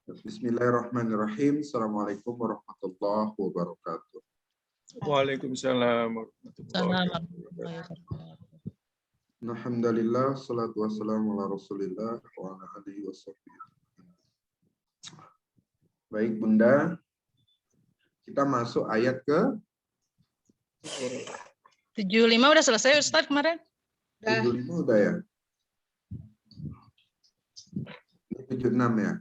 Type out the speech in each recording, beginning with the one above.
Bismillahirrahmanirrahim. Assalamualaikum warahmatullahi wabarakatuh. Waalaikumsalam warahmatullahi wabarakatuh. Alhamdulillah, salatu wassalamu ala Rasulillah wa ala alihi washabbihi. Baik Bunda, kita masuk ayat ke 75 udah selesai Ustaz kemarin? 75 udah ya? 76 ya?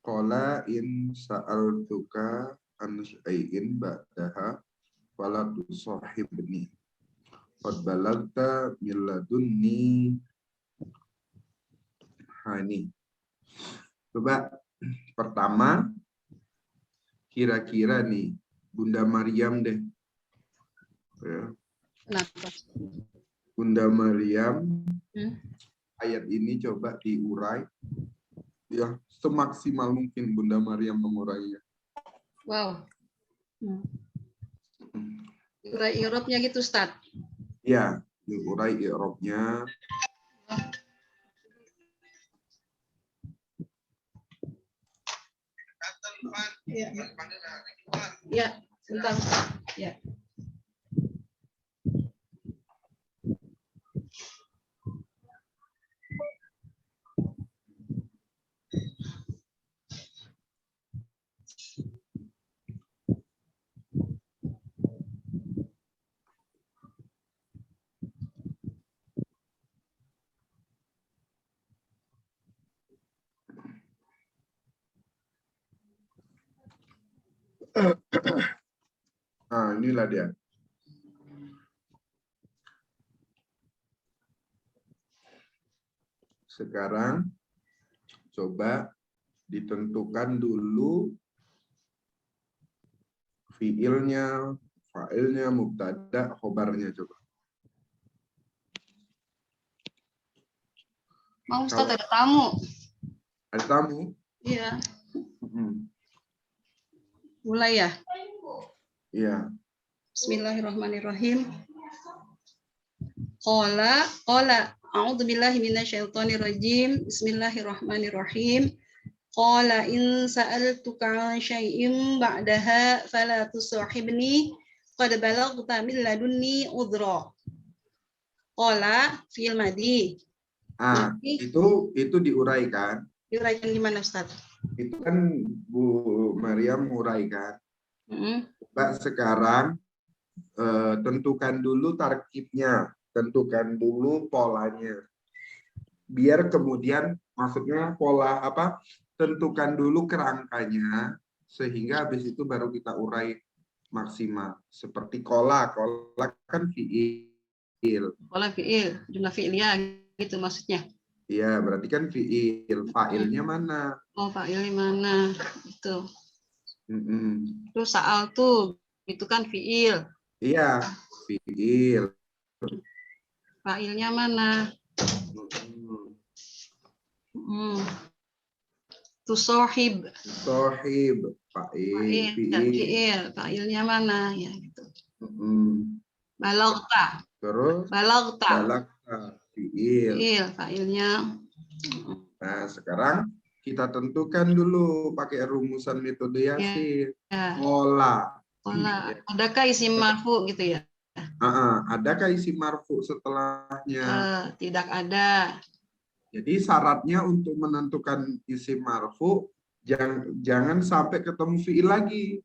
Qala in sa'altuka an syai'in ba'daha fala tusahibni. Qad balagta min ladunni hani. Coba pertama kira-kira nih Bunda Maryam deh. Ya. Kenapa? Bunda Maryam ayat ini coba diurai. Ya, semaksimal mungkin Bunda Maryam mengurainya. Wow. Urai Eropnya gitu, Ustaz. Ya, diurai Eropnya. Ya. Ya, bentar, Ustaz. Ya. Nah, inilah dia. Sekarang coba ditentukan dulu fiilnya, fa'ilnya, mubtada, khobarnya coba. Mau Ustaz ada tamu. Ada tamu? Iya. Mulai ya. Iya. Bismillahirrahmanirrahim. Qala a'udzubillahi minasyaitonirrajim. Bismillahirrahmanirrahim. Qala in sa'altuka 'an syai'in ba'daha fala tusahibni qad balaghta min ladunni udhra. Qala fi'il madhi. Itu diuraikan. Diuraikan gimana, Ustaz? Itu kan Bu Maryam menguraikan. Mbak sekarang tentukan dulu tarkibnya, tentukan dulu polanya. Biar kemudian maksudnya pola apa? Tentukan dulu kerangkanya sehingga habis itu baru kita urai maksimal. Seperti kola kan fiil. Kola fiil, jumlah fiilnya gitu maksudnya. Iya, berarti kan fiil. Fa'ilnya mana? Oh, fa'ilnya mana? Itu. Terus sa'al tuh, itu kan fiil. Iya, fiil. Fa'ilnya mana? Tusohib. Sohib, fa'il. Fiil. Fa'ilnya mana? Ya gitu. Balagta. Terus? Balagta. Fiil. Fa'ilnya. Nah, sekarang kita tentukan dulu pakai rumusan metode Yasin. Pola. Adakah isim marfu gitu ya? Adakah isim marfu setelahnya? Tidak ada. Jadi syaratnya untuk menentukan isim marfu jangan sampai ketemu fiil lagi.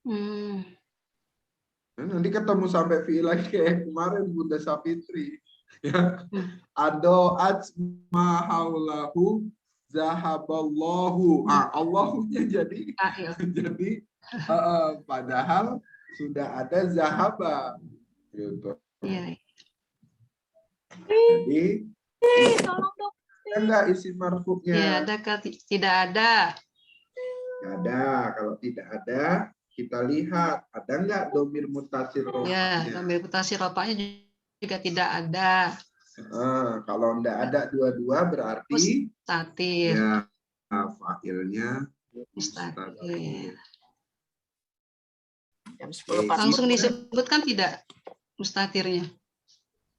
Nanti ketemu sampai fiil lagi kayak kemarin Bunda Safitri. Ya. Ado ajma'aulahu zahaballahu. Allahunya jadi padahal sudah ada zahaba gitu. Iya. Jadi tolong dong. Enggak isi marfu'nya. Ya, adakah tidak ada? Tidak ada. Kalau tidak ada, kita lihat ada enggak domir mutasir rofa'nya. Ya, domir mutasir rofa'nya juga tidak ada. Kalau enggak ada dua-dua berarti mustatir. Ya, fa'ilnya mustatir. Jam 10 langsung disebutkan tidak mustatirnya?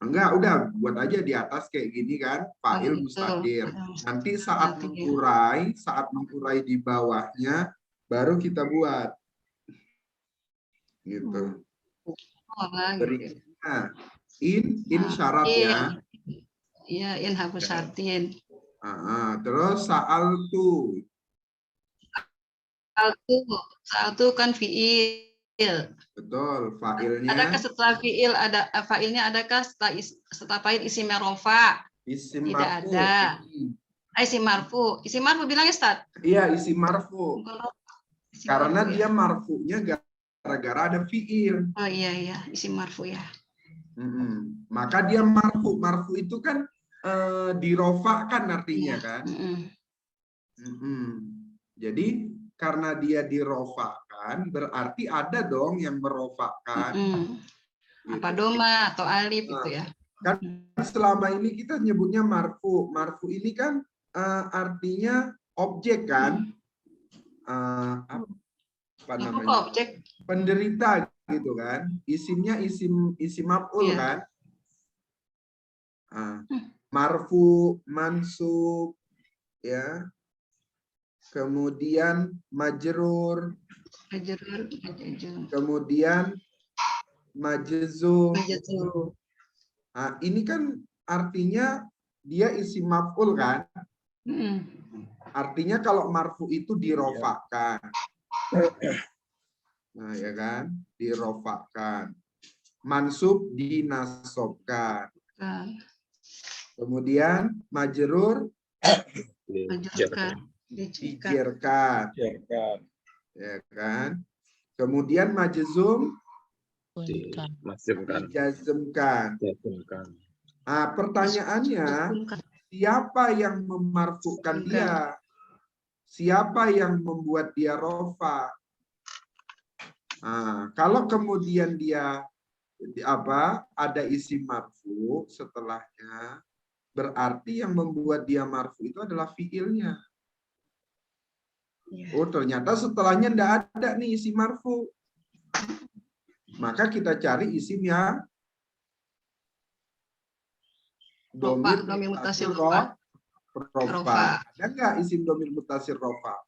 Enggak, udah buat aja di atas kayak gini kan, fa'il gitu. mustatir. Nanti saat Mustatir. mengurai di bawahnya, baru kita buat. Gitu. Oh, gitu. Berikutnya, in syarat ya. Iya, in harfu syartin. Terus sa'al tu. Satu kan fiil. Betul, fa'ilnya. Adakah setelah fiil ada fa'ilnya, adakah setelah fa'il isim rofa? Isim Tidak marfu. ada. Isim marfu. Isim marfu bilang ya, Ustaz? Iya, isim marfu. Isim Karena marfu, dia ya. marfunya gara-gara ada fiil. Oh iya, isim marfu ya. Maka dia marfu. Marfu itu kan dirofakan artinya Iya. kan. Jadi karena dia dirofakan, berarti ada dong yang merofakan. Apa doma atau alif itu ya. Kan selama ini kita nyebutnya marfu. Marfu ini kan artinya objek kan. Apa namanya? Objek. Penderita gitu kan. Isimnya isim maf'ul kan. Marfu, mansub, ya. Kemudian majrur. Kemudian majzum. Nah, ini kan artinya dia isim maf'ul kan? Artinya kalau marfu itu dirofakan. Nah, ya kan? Dirofakan. Mansub dinasobkan. Kemudian majrur dijerkan. Ya kan? Kemudian majzum dijazmkan. Nah, pertanyaannya, siapa yang memarfukan dia? Siapa yang membuat dia rofa? Nah, kalau kemudian dia ada isim marfu setelahnya, berarti yang membuat dia marfu itu adalah fiilnya. Oh, ternyata setelahnya tidak ada nih isim marfu. Maka kita cari isim yang domir mutasir rofa. Ada nggak isim domir mutasir rofa?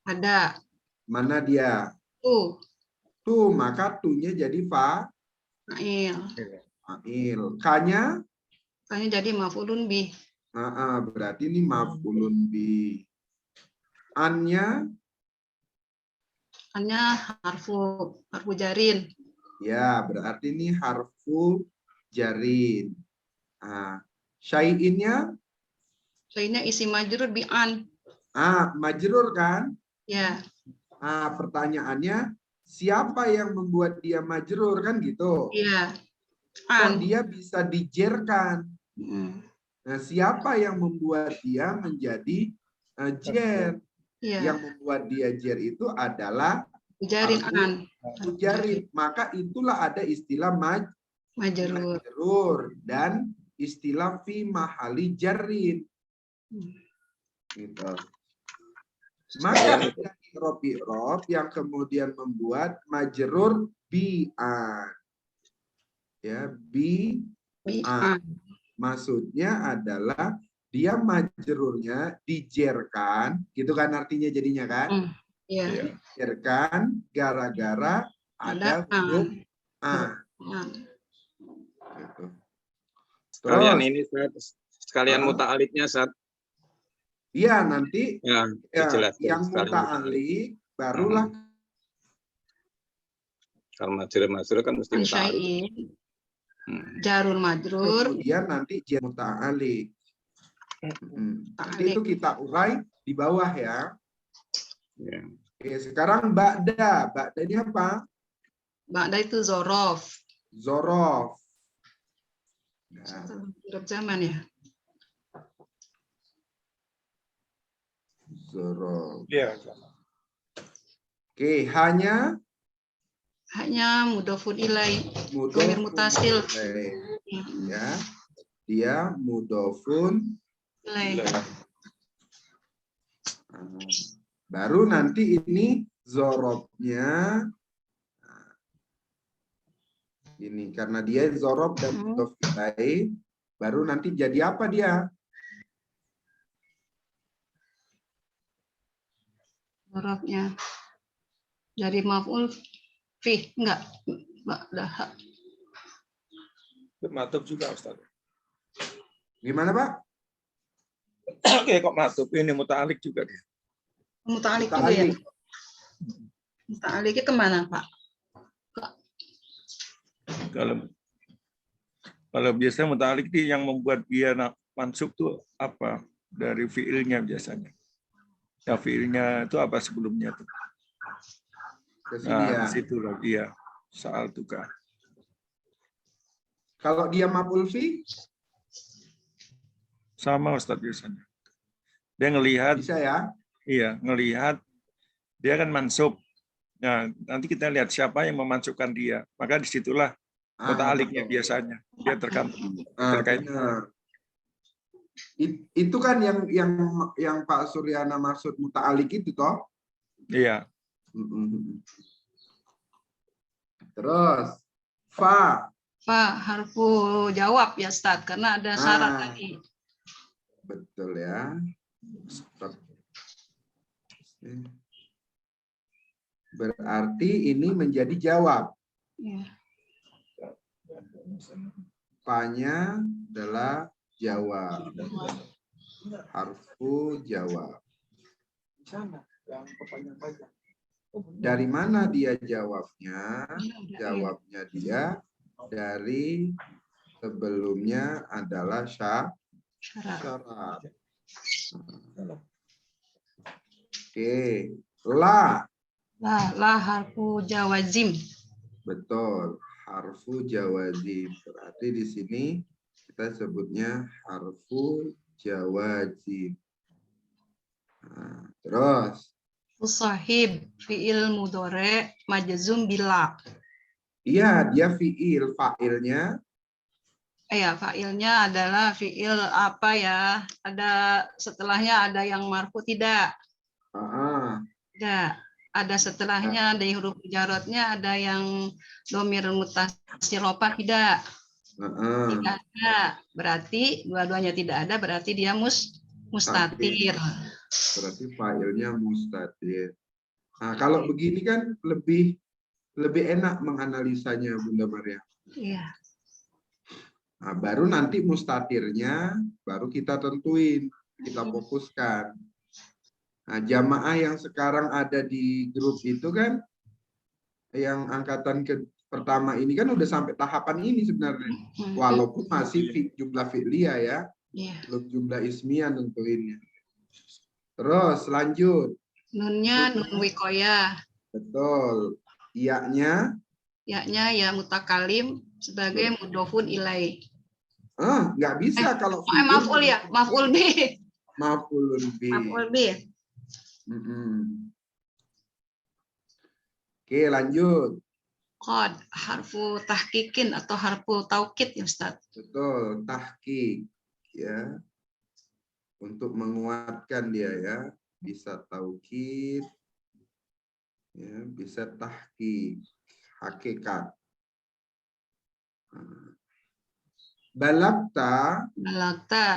Ada. Mana dia? Tuh, maka tunya jadi fa'il. Kanya? Kanya jadi maf'ulun bih. Berarti ini maf'ulun bih. Annya? Annya harfu jarin. Ya, berarti ini harfu jarin. Syai'innya? Syai'innya isim majrur bi'an. Majrur kan? Ya. Pertanyaannya, siapa yang membuat dia majrur kan gitu? Iya. Kok dia bisa dijerkan? Nah, siapa yang membuat dia menjadi jer? Yang membuat dia jer itu adalah jarin. Maka itulah ada istilah majrur dan istilah fi mahali jarrin. Gitu. Maka ada i'rab yang kemudian membuat majrur bi'an. Ya, bi'an. Maksudnya adalah dia majrurnya dijerkan, gitu kan artinya jadinya kan? Iya. Dijerkan gara-gara ada huruf a. Gitu. Sekalian ini sekalian muta'alifnya saat. Iya, nanti yang muta'alik barulah. Kalau majrur kan mesti muta'alik. Jarur majrur. Kemudian nanti jar muta'alik. Nanti itu kita urai di bawah ya. Oke, sekarang ba'da. Ba'da ini apa? Ba'da itu zorof. Zorof. Zorof zaman ya. Zorof. Iya. Oke, hanya mudhofun ilai. Domir mutasil. Ya. Dia mudhofun ilai. Baru nanti ini zorobnya Ini karena dia zorob dan mudhof ilaih, baru nanti jadi apa dia? Zorobnya jadi maf'ul fi, enggak. Dah. Matub juga Ustaz. Gimana Pak? Oke, kok matub ini muta'alik juga dia. Muta'alik juga ya. Muta'aliknya kemana Pak? Kalau biasanya muta'alik itu yang membuat dia mansub tuh apa? Dari fiilnya biasanya. Ya fiilnya itu apa sebelumnya tuh? Nah, di situ lagi ya. Soal tukar. Kalau dia maf'ul fi? Sama Ustaz biasanya. Dia ngelihat. Bisa ya? Iya, ngelihat. Dia kan mansub. Nah, nanti kita lihat siapa yang memansubkan dia. Maka disitulah muta'aliknya biasanya. Dia terkait. Itu kan yang Pak Suryana maksud muta'alik itu toh? Iya. Terus fa harfu jawab ya Ustaz, karena ada syarat tadi. Betul ya. Berarti ini menjadi jawab. Ya. Fa-nya adalah jawab. Harfu jawab. Dari mana dia jawabnya? Jawabnya dia dari sebelumnya adalah syarat. Oke. La Harfu jawazim. Betul. Harfu jawazim. Berarti di sini kita sebutnya harfu jawazim. Nah, terus Sahib fi'il mudhari majzum bila. Iya, dia fi'il. Fa'ilnya? Ya, fa'ilnya adalah fi'il apa ya? Ada setelahnya ada yang marfu tidak? Tidak. Ada setelahnya dari huruf mujarradnya ada yang dhamir muttasil rofa tidak? Tidak ada. Berarti dua-duanya tidak ada, berarti dia mustatir. Berarti fa'ilnya mustatir. Nah, kalau begini kan lebih enak menganalisanya Bunda Maria. Iya. Nah, baru nanti mustatirnya baru kita tentuin, kita fokuskan. Nah, jamaah yang sekarang ada di grup itu kan yang angkatan pertama ini kan udah sampai tahapan ini sebenarnya. Walaupun masih jumlah fi'liyah ya. Belum jumlah ismiyah tentuinnya. Terus lanjut. Nunnya nun wikoyah. Betul. Iya-nya Ya mutakalim sebagai mudhofun ilai. Nggak bisa kalau maf'ul ya, maf'ul bi. Maf'ulun bi. Maf'ul bi. Oke, lanjut. Qad harfu tahqiqin atau harfu taukid ya Ustaz. Betul, tahqiq ya. Untuk menguatkan dia ya, bisa taukid ya, bisa tahqiq, hakikat. Balagta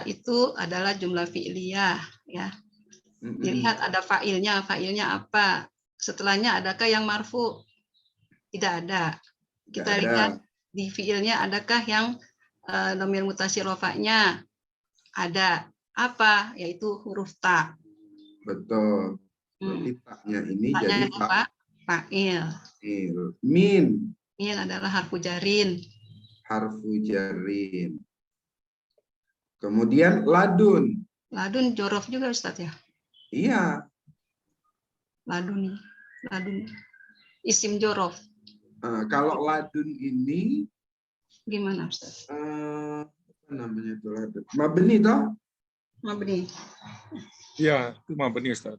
itu adalah jumlah fi'liyah ya. Dilihat ada fa'ilnya apa? Setelahnya adakah yang marfu? Tidak ada. Kita lihat di fi'ilnya adakah yang dhamir muttasil rofa'nya? Ada. Apa? Yaitu huruf ta. Betul. Berarti taknya ini jadi fa'il. Min adalah harfu jarin. Harfu jarin. Kemudian ladun. Ladun jorof juga Ustaz ya? Iya. Ladun. Isim jorof. Kalau ladun ini gimana Ustaz? Apa namanya itu ladun? Mabni toh? Mabni. Iya, itu mabni Ustaz.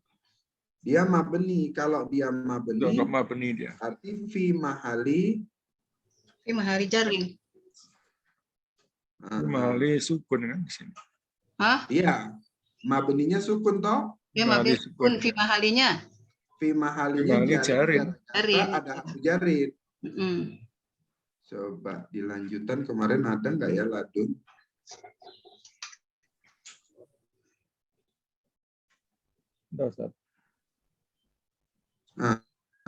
Dia mabni. Kalau dia mabni dia. Arti fi mahali jarin. Fi mahali sukun kan di sini. Iya. Mabninya sukun toh? Ya, mabni sukun fi mahalinya. Fi mahalinya jarin. Ada harfu jarin. Coba dilanjutan, kemarin ada nggak ya ladun? Nah,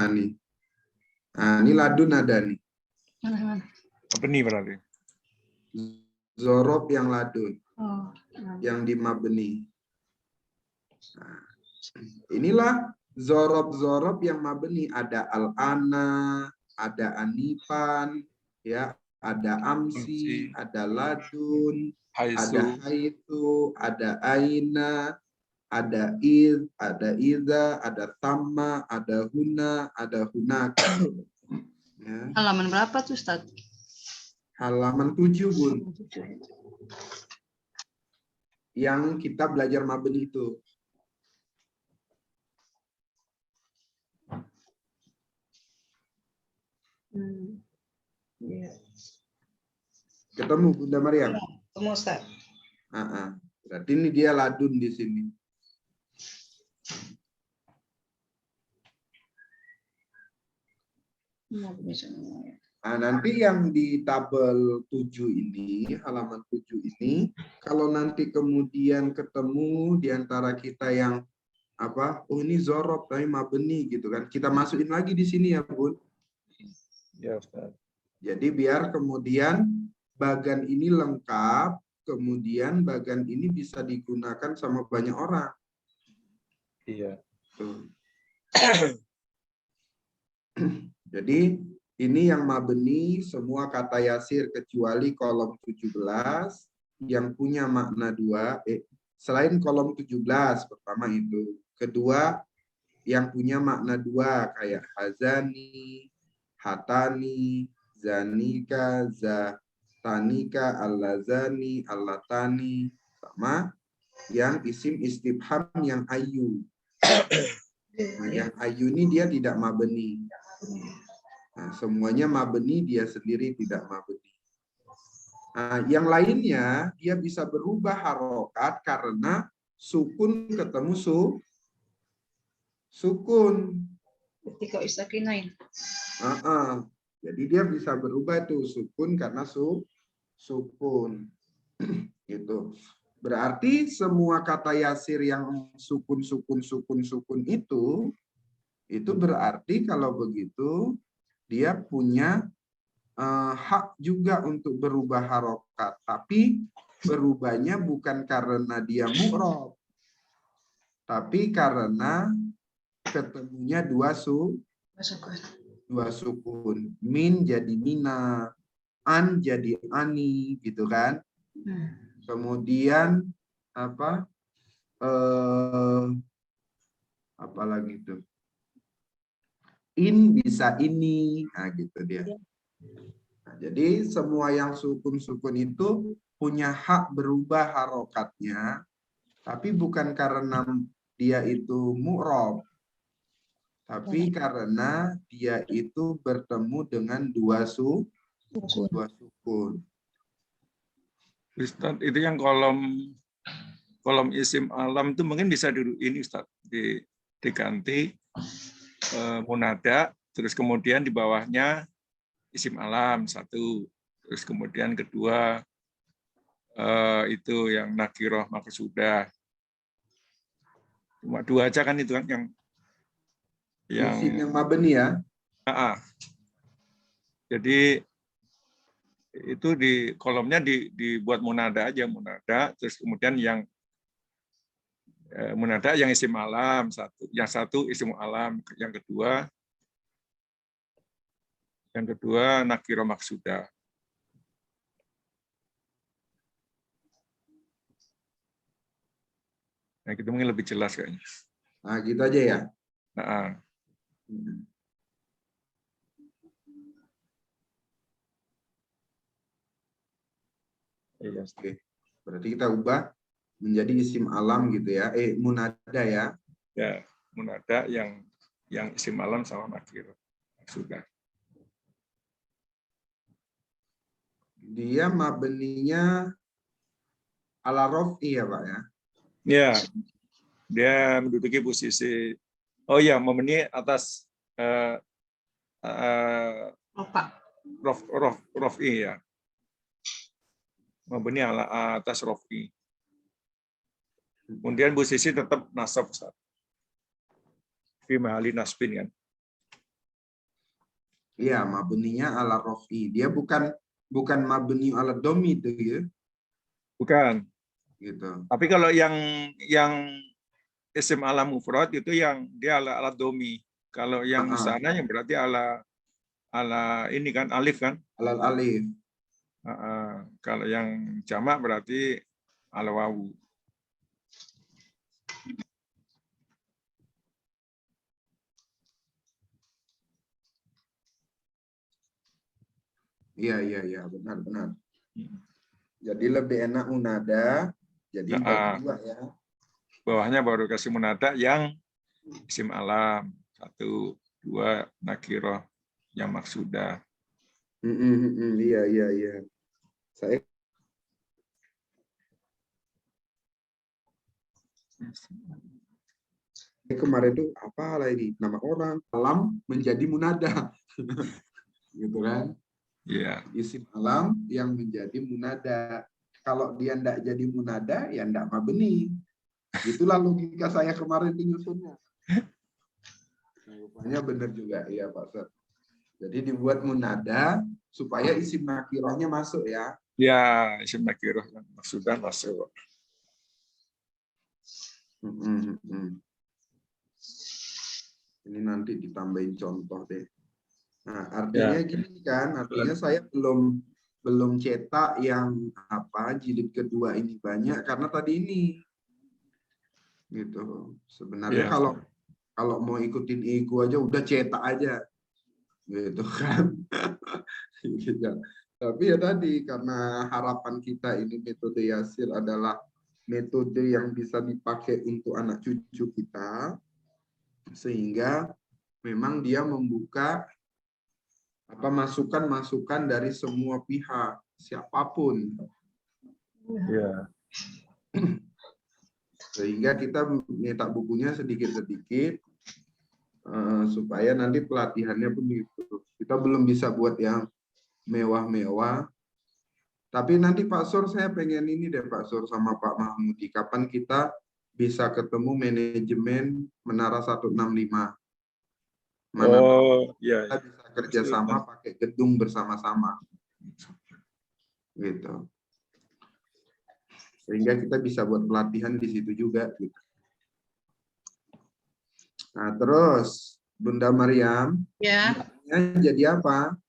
nih. Nah, ini ladun ada nih. Apa nih berarti? Zorob yang ladun, Oh, yang di mabni. Nah, inilah zorob yang mabni, ada al-ana, ada anifan, ya, ada amsi, ada ladun, ada haitu, ada aina, ada id, ada iza, ada tamma, ada huna, ada hunaka. Ya. halaman berapa tuh, Ustaz? Halaman 7, Bun. Yang kita belajar mabni itu. Iya. Ketemu Bunda Maryam? Ketemu, Ustaz. Berarti ini dia ladun di sini. Nah, nanti yang di tabel 7 ini, halaman 7 ini, kalau nanti kemudian ketemu di antara kita yang apa, oh ini zorob tapi mabni gitu kan, kita masukin lagi di sini ya, Bun. Ya, Ustaz. Jadi biar kemudian bagan ini lengkap, kemudian bagan ini bisa digunakan sama banyak orang. Iya. Tuh. Jadi ini yang mabni semua kata yasir kecuali kolom 17 yang punya makna 2. Selain kolom 17 pertama itu. Kedua yang punya makna 2 kayak hazani, hatani, zanika, zatanika, allazani, allatani, sama yang isim istifham yang ayu. Nah, yang ayu ini dia tidak mabni. Nah, semuanya mabni, dia sendiri tidak mabni. Nah, yang lainnya dia bisa berubah harokat karena sukun ketemu sukun. Ketika istakinain. Jadi dia bisa berubah tuh sukun karena sukun. Gitu. Berarti semua kata yasir yang sukun itu berarti kalau begitu dia punya hak juga untuk berubah harokat, tapi berubahnya bukan karena dia mu'rob, tapi karena ketemunya dua sukun. Min jadi mina, an jadi ani, gitu kan? Kemudian apa lagi tuh? In bisa ini, nah gitu dia. Nah, jadi semua yang sukun itu punya hak berubah harokatnya, tapi bukan karena dia itu mu'rob, tapi karena dia itu bertemu dengan dua sukun. Ustaz, itu yang kolom isim alam itu mungkin bisa ini Ustaz, diganti munada, terus kemudian di bawahnya isim alam 1, terus kemudian kedua itu yang nakiroh maqsudah. Cuma 2 aja kan itu kan yang isim yang mabni ya. Jadi itu di kolomnya dibuat munada aja, munada, terus kemudian yang munada yang isim alam 1, yang 1 isim alam, yang kedua nakiro maksudah. Nah, itu mungkin lebih jelas kayaknya. Nah, gitu aja ya. Nah, iya, oke. Berarti kita ubah menjadi isim alam gitu ya. Munada ya. Ya, munada yang isim alam sama nakiro sudah. Dia mabninya ala raf'i ya, Pak ya. Ya, dia menduduki posisi. Oh ya, mabni atas rofi ya. Mabni ala atas rofi. Kemudian posisi tetap nasab, Ustaz. Fi mahali nasbin kan. Iya, mabninya ala rofi. Dia bukan mabni ala domi itu ya. Bukan. Gitu. Tapi kalau yang isim alam mufrad itu yang dia ala domi. Kalau yang musana yang berarti ala ini kan alif kan. Alal alif. Kalau yang jamak berarti ala wawu. Iya, benar. Jadi lebih enak munada, jadi bagi dua ya. Bawahnya baru kasih munada yang isim alam, 1, 2 nakiroh yang maksudah. Iya. Saya kemarin itu apa lagi nama orang alam menjadi munada, gitu kan? Iya. Isim alam yang menjadi munada. Kalau dia ndak jadi munada, ya ndak mabni. Itulah logika saya kemarin itu nyusunnya. Nah, rupanya benar juga, iya Pak Ustaz. Jadi dibuat munada supaya isim nakirohnya masuk ya. Ya, isim nakiroh yang maksudah masuk. Ini nanti ditambahin contoh deh. Nah, artinya gini kan, artinya saya belum cetak yang jilid kedua ini banyak karena tadi ini. Gitu. Sebenarnya kalau mau ikutin ego aja udah cetak aja. Gitu kan. Gitu. Tapi ya tadi karena harapan kita ini metode Yasir adalah metode yang bisa dipakai untuk anak cucu kita, sehingga memang dia membuka masukan dari semua pihak, siapapun. Ya. Sehingga kita nyetak bukunya sedikit-sedikit supaya nanti pelatihannya pun gitu. Kita belum bisa buat yang mewah-mewah. Tapi nanti Pak Sur saya pengen ini deh Pak Sur sama Pak Mahmudi. Kapan kita bisa ketemu manajemen Menara 165? Mana iya. kita bisa kerjasama pakai gedung bersama-sama. Gitu. Sehingga kita bisa buat pelatihan di situ juga. Gitu. Nah, terus Bunda Maryam, Ya. Jadi apa?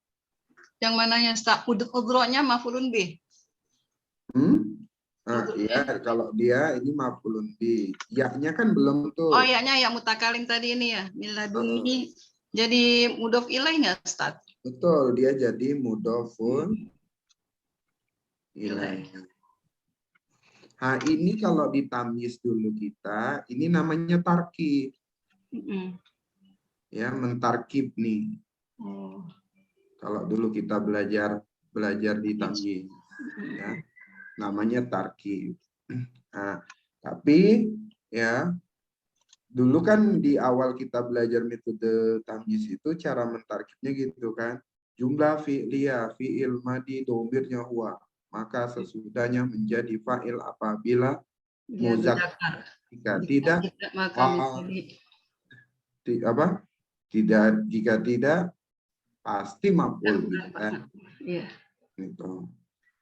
Yang mananya Ustaz? Udhro'nya maf'ulun bih. Iya, kalau dia ini maf'ulun bih. Ya-nya kan belum tuh. Oh, ya-nya ya mutakalim tadi ini ya. Miladuni. Jadi mudhof ilaih nggak, Ustaz? Betul, dia jadi mudhofun ilaih. Nah, ini kalau ditamyiz dulu kita, ini namanya tarkib. Ya, mentarkib nih. Kalau dulu kita belajar di tamyiz, ya, namanya tarkib. Nah, tapi ya dulu kan di awal kita belajar metode tamyiz itu cara mentarkibnya gitu kan. Jumlah fi'liyah, fi'il madi domirnya huwa. Maka sesudahnya menjadi fa'il apabila muzakkar. Jika tidak, jika tidak pasti maf'ul gitu kan. Gitu.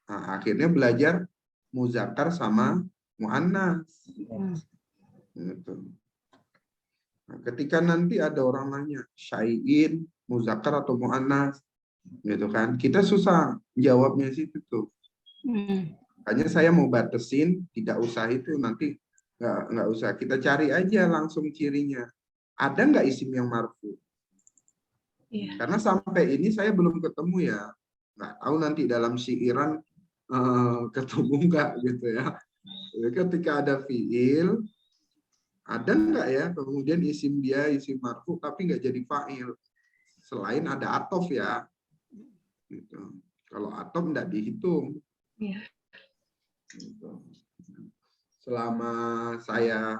Nah, akhirnya belajar muzakkar sama muannas. Gitu. Nah, ketika nanti ada orang nanya syai'in muzakkar atau muannas, gitu kan, kita susah jawabnya situ tuh. Hanya saya mau batasin, tidak usah itu nanti nggak usah, kita cari aja langsung cirinya. Ada nggak isim yang marfu? Karena sampai ini saya belum ketemu ya, nggak tahu nanti dalam syiiran ketemu nggak gitu ya. Ketika ada fiil, ada nggak ya kemudian isim dia isim marfu tapi nggak jadi fa'il, selain ada atof ya gitu. Kalau atof nggak dihitung. Gitu. Selama saya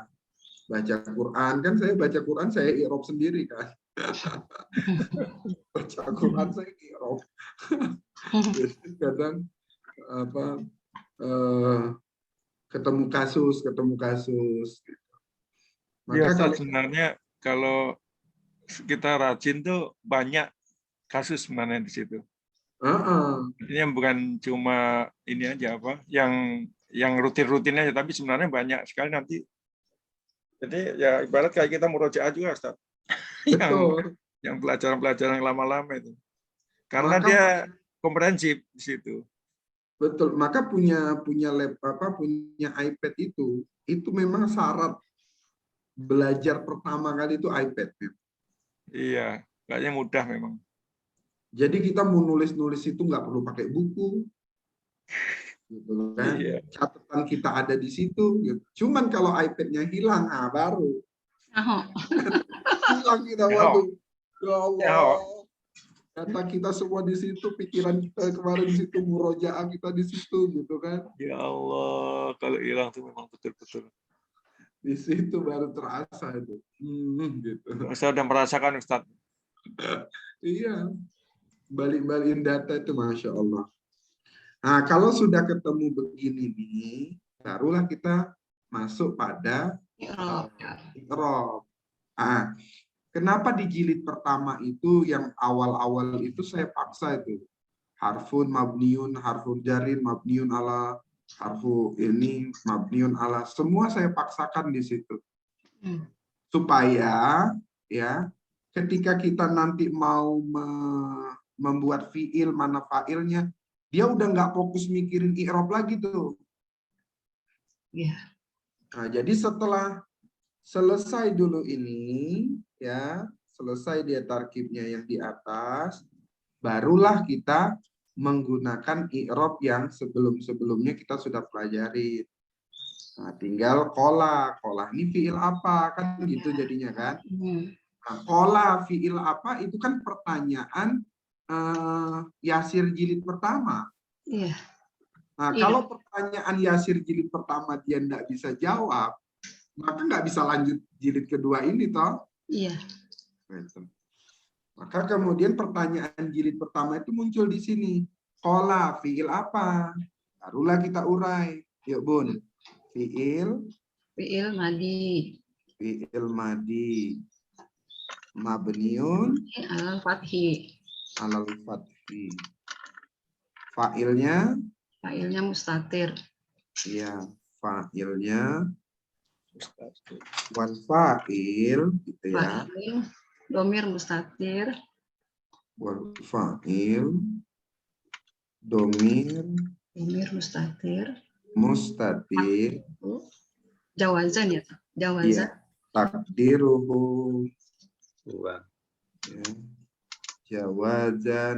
baca Quran kan, saya baca Quran saya i'rab sendiri kan. Baca Quran saya i'rab. Jadi kadang apa ketemu kasus. Ya, Maka Ustaz, kalau sebenarnya kalau kita rajin tuh banyak kasus sebenarnya di situ. Ini bukan cuma ini aja apa, yang rutin-rutin aja, tapi sebenarnya banyak sekali nanti. Jadi ya ibarat kayak kita murojaah juga, Ustaz. betul. yang pelajaran-pelajaran yang lama-lama itu. Karena Maka dia komprehensif di situ. betul. Maka punya iPad itu memang syarat belajar pertama kali itu iPad. Iya, kayaknya mudah memang. Jadi kita mau nulis itu nggak perlu pakai buku, gitu kan? Iya. Catatan kita ada di situ. Gitu. Cuman kalau iPad-nya hilang, baru hilang kita. Waduh, ya Allah. Data kita semua di situ, pikiran kita kemarin di situ, murojaah kita di situ, gitu kan? Ya Allah, kalau hilang tuh memang betul-betul. Di situ baru terasa itu. Gitu. Saya sudah merasakan, Ustaz. Iya. Balik-balikin data itu, Masya Allah. Nah, kalau sudah ketemu begini nih, barulah kita masuk pada i'rab. Kenapa di jilid pertama itu yang awal-awal itu saya paksa itu harfun mabniun, harfun jarin mabniun ala, harfu ini mabniun ala, semua saya paksakan di situ supaya ya ketika kita nanti mau membuat fiil, mana fa'ilnya, dia udah nggak fokus mikirin i'rab lagi tuh. Iya. Nah, jadi setelah selesai dulu ini, ya, selesai dia tarkibnya yang di atas, barulah kita menggunakan i'rab yang sebelum-sebelumnya kita sudah pelajari. Nah, tinggal qola ini fiil apa, kan gitu jadinya kan. Nah, qola fiil apa itu kan pertanyaan Yasir jilid pertama. Iya. Nah, kalau pertanyaan Yasir jilid pertama dia tidak bisa jawab, maka nggak bisa lanjut jilid kedua ini, toh? Iya. Maka kemudian pertanyaan jilid pertama itu muncul di sini. Qola fiil apa? Barulah kita urai. Yuk, Bun. Fiil madi. Fiil madi. Mabniun Alal fathi. Alal fathi. Fa'ilnya Mustatir. Iya, fa'ilnya wal fa'il gitu ya. Fa'il domir mustatir. Wal fa'il domir mustatir. Jawazan ya, jawazan. Iya. Takdiruhu Dua. ya. Jawazan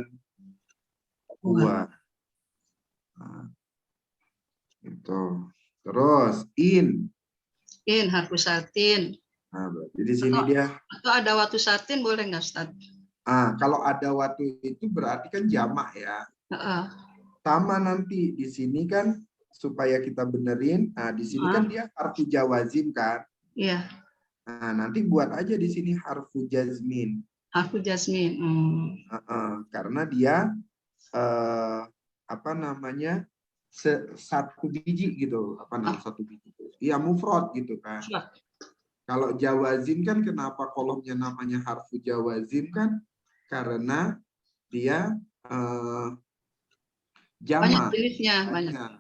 huwa. Nah, itu. Terus in harfu satin. Nah, berarti di sini dia. Atau ada waktu satin boleh nggak, Ustaz? Kalau ada waktu itu berarti kan jamak ya. Sama nanti di sini kan supaya kita benerin. Nah, di sini kan dia harfu jawazim kan. Iya. Nah, nanti buat aja di sini harfu jazmin. Harfu jazmin. Karena dia satu biji gitu. Satu biji? Iya, mufrad gitu kan. Kalau jawazim kan kenapa kolomnya namanya harfu jawazim kan? Karena dia jamak. Banyak jenisnya, banyak.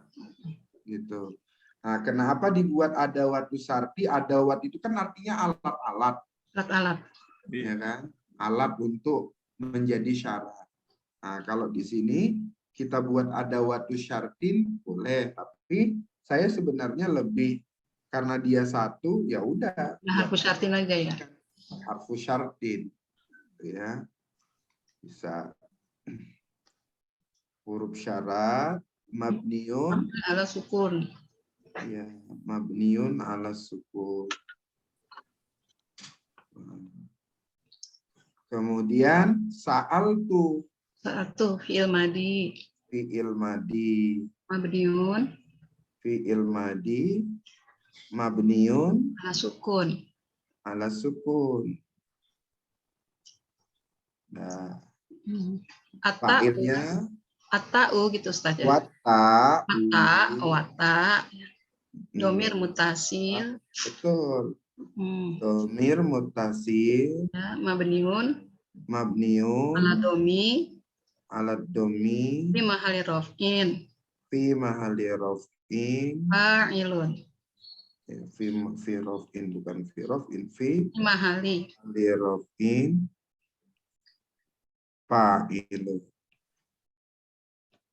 Gitu. Nah, kenapa dibuat adawat syarti? Adawat itu kan artinya alat-alat. Alat-alat. Ya kan? Alat untuk menjadi syarat. Nah, kalau di sini kita buat adawat syartin boleh, tapi saya sebenarnya lebih karena dia satu, ya udah. Harfu syartin aja ya. Harfu syartin. Ya. Bisa huruf syarat mabniun ala sukun. Ya, mabniun ala sukun. Kemudian sa'altu fi'il madi. Fi'il madi. Mabniun. Fi'il madi. Mabniun ala sukun. Ala sukun. Nah, Ata, fa'ilnya atau gitu Ustaz ya. wata. Wata. Domir mutasil. Betul. Domir mutasil. Ya, mabniun. Mabniun. Alat domi. Fi mahali raf'in. Fi mahali raf'in. Fa'ilun. Fi raf'in bukan fi raf'in. Fi Mahali raf'in. Fa'ilun.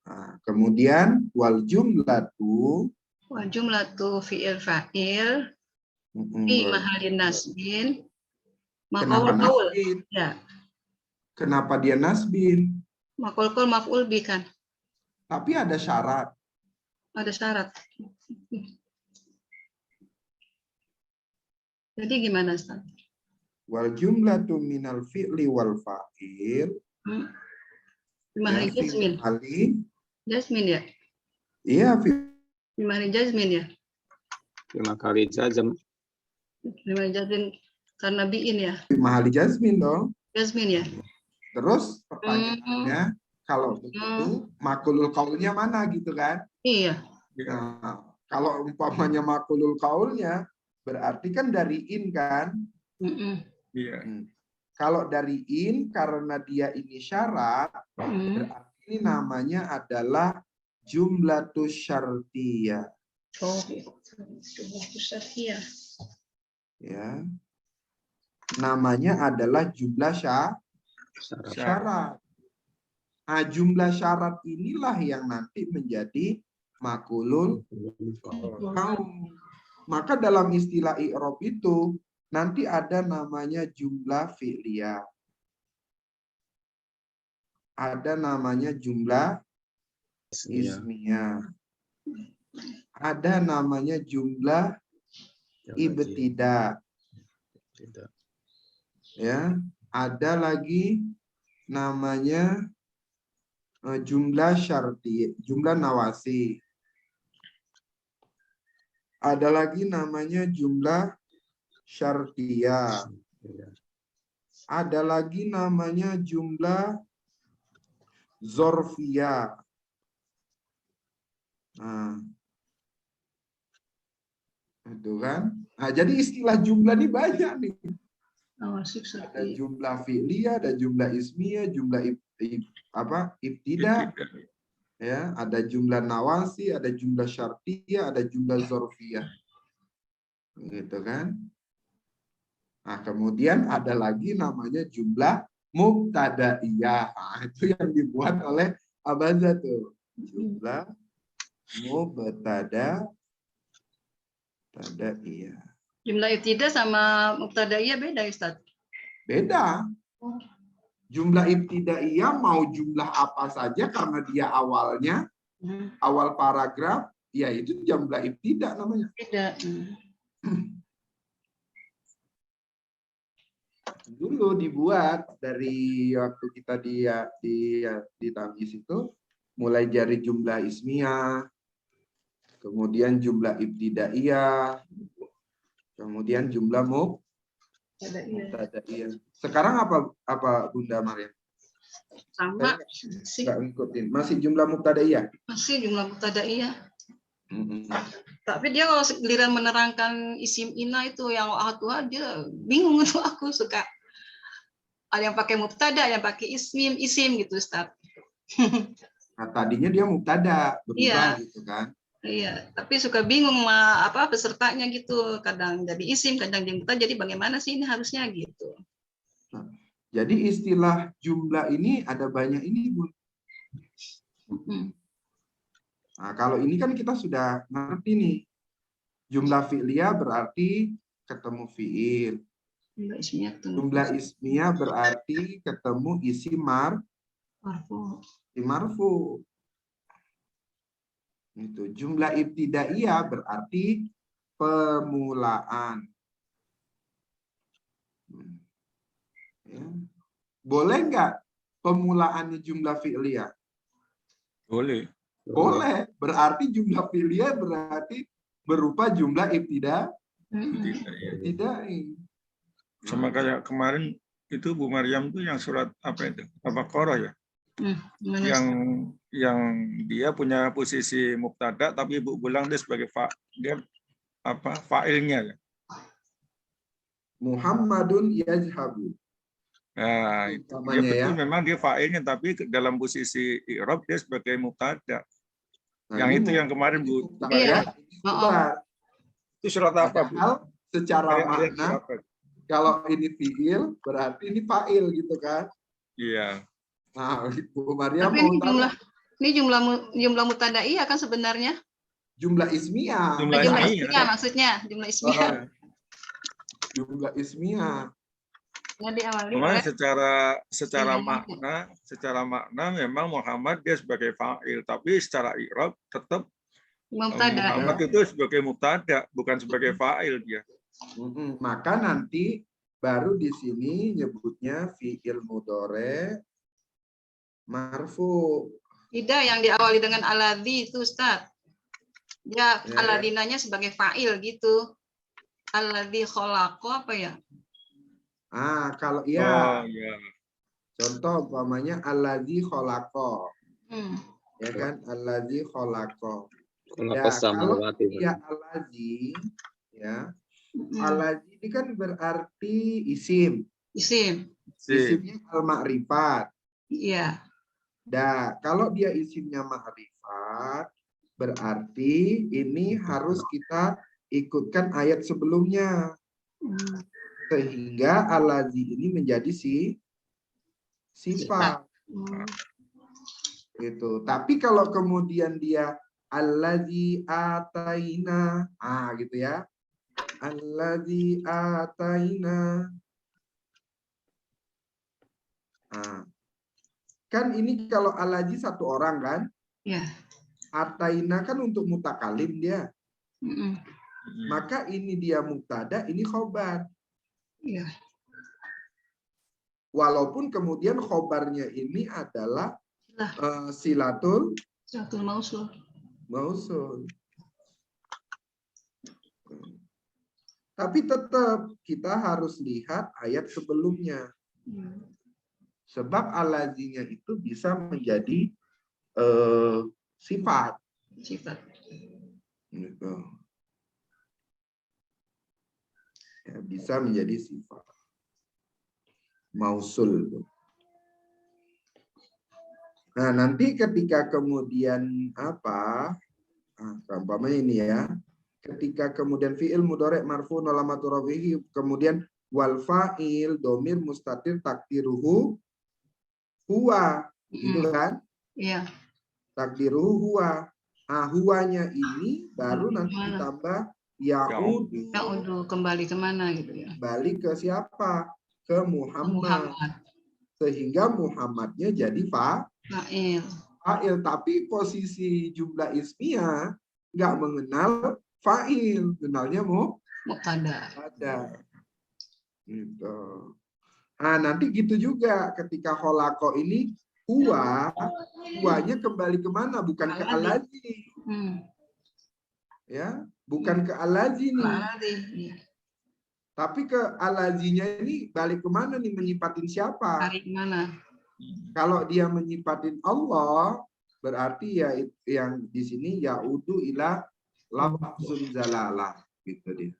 Nah, kemudian wal jumlatu. Wal jumlatu fi'il fa'il. Fi mahali nasbin. Kenapa Maqaul nasbin? ya. Kenapa dia nasbin? Maqaul maf'ul bi kan. Tapi ada syarat. Ada syarat. Jadi gimana Ustaz? Wal jumlatu minal fi'li wal fa'il. Mahali jazmin. Jazmin ya? Iya, Mahali jazmin ya? 5 kali jazm. Mahali jazmin karena bi'in ya? mahali jazmin dong. Jazmin ya? Terus pertanyaannya, kalau begitu makulul qaulnya mana gitu kan? Iya. Nah, kalau umpamanya makulul qaulnya berarti kan dari in kan? Iya. Kalau dari in karena dia ini syarat, berarti namanya adalah jumlatus syartiyah. Oh, jumlatus syartiyah. Ya. Namanya adalah jumlah syarat. Nah, jumlah syarat inilah yang nanti menjadi makulul qaul. Maka dalam istilah i'rab itu nanti ada namanya jumlah fi'liyah. Ada namanya jumlah ismiyah. Ada namanya jumlah ibtida. Ya, ada lagi namanya jumlah syarti, jumlah nawasi. Ada lagi namanya jumlah syartiyah. Ada lagi namanya jumlah zorfiyah. Nah, itu kan. Nah, jadi istilah jumlah ini banyak nih. Ada jumlah fi'liyah, ada jumlah ismiyah, jumlah ibtida. Ya, ada jumlah nawasi, ada jumlah syartiyah, ada jumlah zorfiyah. Gitu kan. Nah, kemudian ada lagi namanya jumlah mubtadaiyah. Nah, itu yang dibuat oleh Abaza tuh. Jumlah mubtadaiyah. Jumlah ibtida sama mubtadaiyah beda Ustaz? Beda. Jumlah ibtidaiyah mau jumlah apa saja karena dia awalnya awal paragraf, ya itu jumlah ibtida namanya. Beda. Dulu dibuat dari waktu kita di tamyiz itu mulai dari jumlah ismiyah, kemudian jumlah ibtidaiyah, kemudian jumlah mubtadaiyah. Sekarang apa Bunda Maria? Sama. Nggak ngikutin. Masih jumlah mubtadaiyah? Masih jumlah mubtadaiyah. Tapi dia kalau giliran menerangkan isim ina itu yang atuh dia bingung itu, aku suka. Ada yang pakai mubtada, ada yang pakai isim gitu Ustaz. Nah, tadinya dia mubtada berubah gitu kan. Iya, tapi suka bingung apa pesertanya gitu. Kadang jadi isim, kadang jadi mubtada. Jadi bagaimana sih ini harusnya gitu. Nah, jadi istilah jumlah ini ada banyak ini, Bu. Nah, kalau ini kan kita sudah ngerti nih. Jumlah fi'liyah berarti ketemu fi'il. Jumlah ismiyah berarti ketemu isim marfu. Itu jumlah ibtidaiyah berarti pemulaan. Ya. Boleh nggak pemulaannya jumlah fi'liyah? Boleh. Boleh. Berarti jumlah fi'liyah berarti berupa jumlah ibtidaiyah. Sama kayak kemarin itu Bu Maryam tuh yang surat apa itu? Al-Baqarah ya? Gimana, Yang dia punya posisi mubtada tapi Ibu bilang dia sebagai dia apa fa'ilnya ya. Muhammadun yazhabu. Nah, itu dia Umpamanya betul ya. memang dia fa'ilnya tapi dalam posisi i'rab dia sebagai mubtada. Nah, Yang ini itu yang kemarin Bu. mubtada, Iya. ini khobar. Itu surat apa Bu? Padahal secara Ayat makna berapa? kalau ini fiil berarti ini fa'il gitu kan. Iya. Nah, Bu Maryam Tapi mau ini tahu jumlah mutadaiyah kan sebenarnya. jumlah ismiyah. Jumlah Jumlah ismiyah. ismiyah maksudnya, jumlah ismiyah. Jumlah ismiyah. Yang diawali Cuma oleh secara makna memang Muhammad dia sebagai fa'il, tapi secara i'rab tetap mubtada. Muhammad itu sebagai mubtada, bukan sebagai fa'il dia. Maka nanti baru di sini nyebutnya fi'il mudhore marfu. Tidak, yang diawali dengan aladzi itu Ustaz. Ya, aladinanya sebagai fa'il gitu. Aladzi khalaqa apa ya? Kalau Oh iya. contoh umpamanya alladzi khalaqa. Ya kan? Alladzi khalaqa. Ya, kalau dia alladzi ya. Alladzi ini kan berarti isim. Isimnya al-ma'rifat. Iya. Nah, kalau dia isimnya ma'rifat berarti ini harus kita ikutkan ayat sebelumnya. Sehingga alladzi ini menjadi sifat. Gitu. Tapi kalau kemudian dia alladzi ataina, gitu ya. Alladzi ataina. Kan ini kalau alladzi satu orang kan? Ya. Ataina kan untuk mutakalim dia. Maka ini dia mubtada, ini khobar. Iya. Walaupun kemudian khobarnya ini adalah silatul mausul. Tapi tetap kita harus lihat ayat sebelumnya. Sebab alazinya itu bisa menjadi sifat. Gitu. Ya, bisa menjadi sifat. Mausul. Nah, nanti ketika kemudian umpamanya ini ya, ketika kemudian fi'il mudhari' marfu' alamatu rafihi, kemudian wal fa'il domir mustatir takdiruhu huwa, gitu kan? Iya. Takdiruhu huwa. Huwanya ini baru nanti ditambah Ya'udu kembali kemana gitu ya? Balik ke siapa? Ke Muhammad. Sehingga Muhammadnya jadi fa'il. Tapi posisi jumlah ismiyah nggak mengenal fa'il, kenalnya mubtada. Gitu. Nah, nanti gitu juga ketika khalaqa ini huwanya kembali kemana? Bukan ke alladzi. Ya, bukan ke alladzi nih. Tapi ke alazinya ini balik kemana nih, menyifatin siapa? Balik mana? Kalau dia menyifatin Allah, berarti ya yang di sini ya'udu ila lafzun zalalah, gitu dia.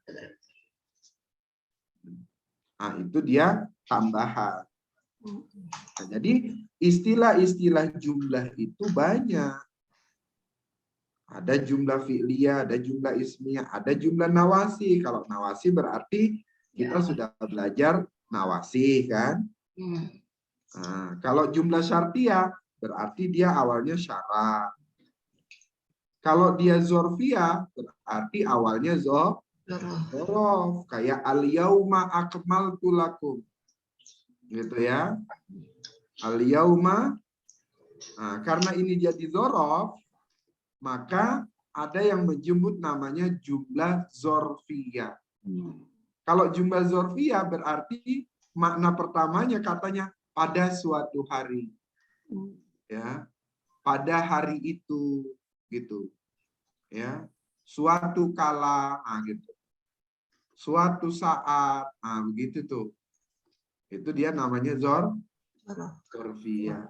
Itu dia tambahan. Nah, jadi istilah-istilah jumlah itu banyak. Ada jumlah fi'liyah, ada jumlah ismiyah, ada jumlah nawasi. Kalau nawasi berarti kita sudah belajar nawasi kan. Nah, kalau jumlah syartiyah berarti dia awalnya syarat. Kalau dia zorfiyah berarti awalnya zorof. Kayak al-yauma akmaltu lakum. Gitu ya. Al-yauma. Nah, karena ini jadi zorof, maka ada yang menjemput namanya jumlah zorfiyah. Kalau jumlah zorfiyah berarti makna pertamanya katanya pada suatu hari. Ya. Pada hari itu gitu. Ya. Suatu kala, gitu. Suatu saat, begitu tuh. Itu dia namanya zorfiyah.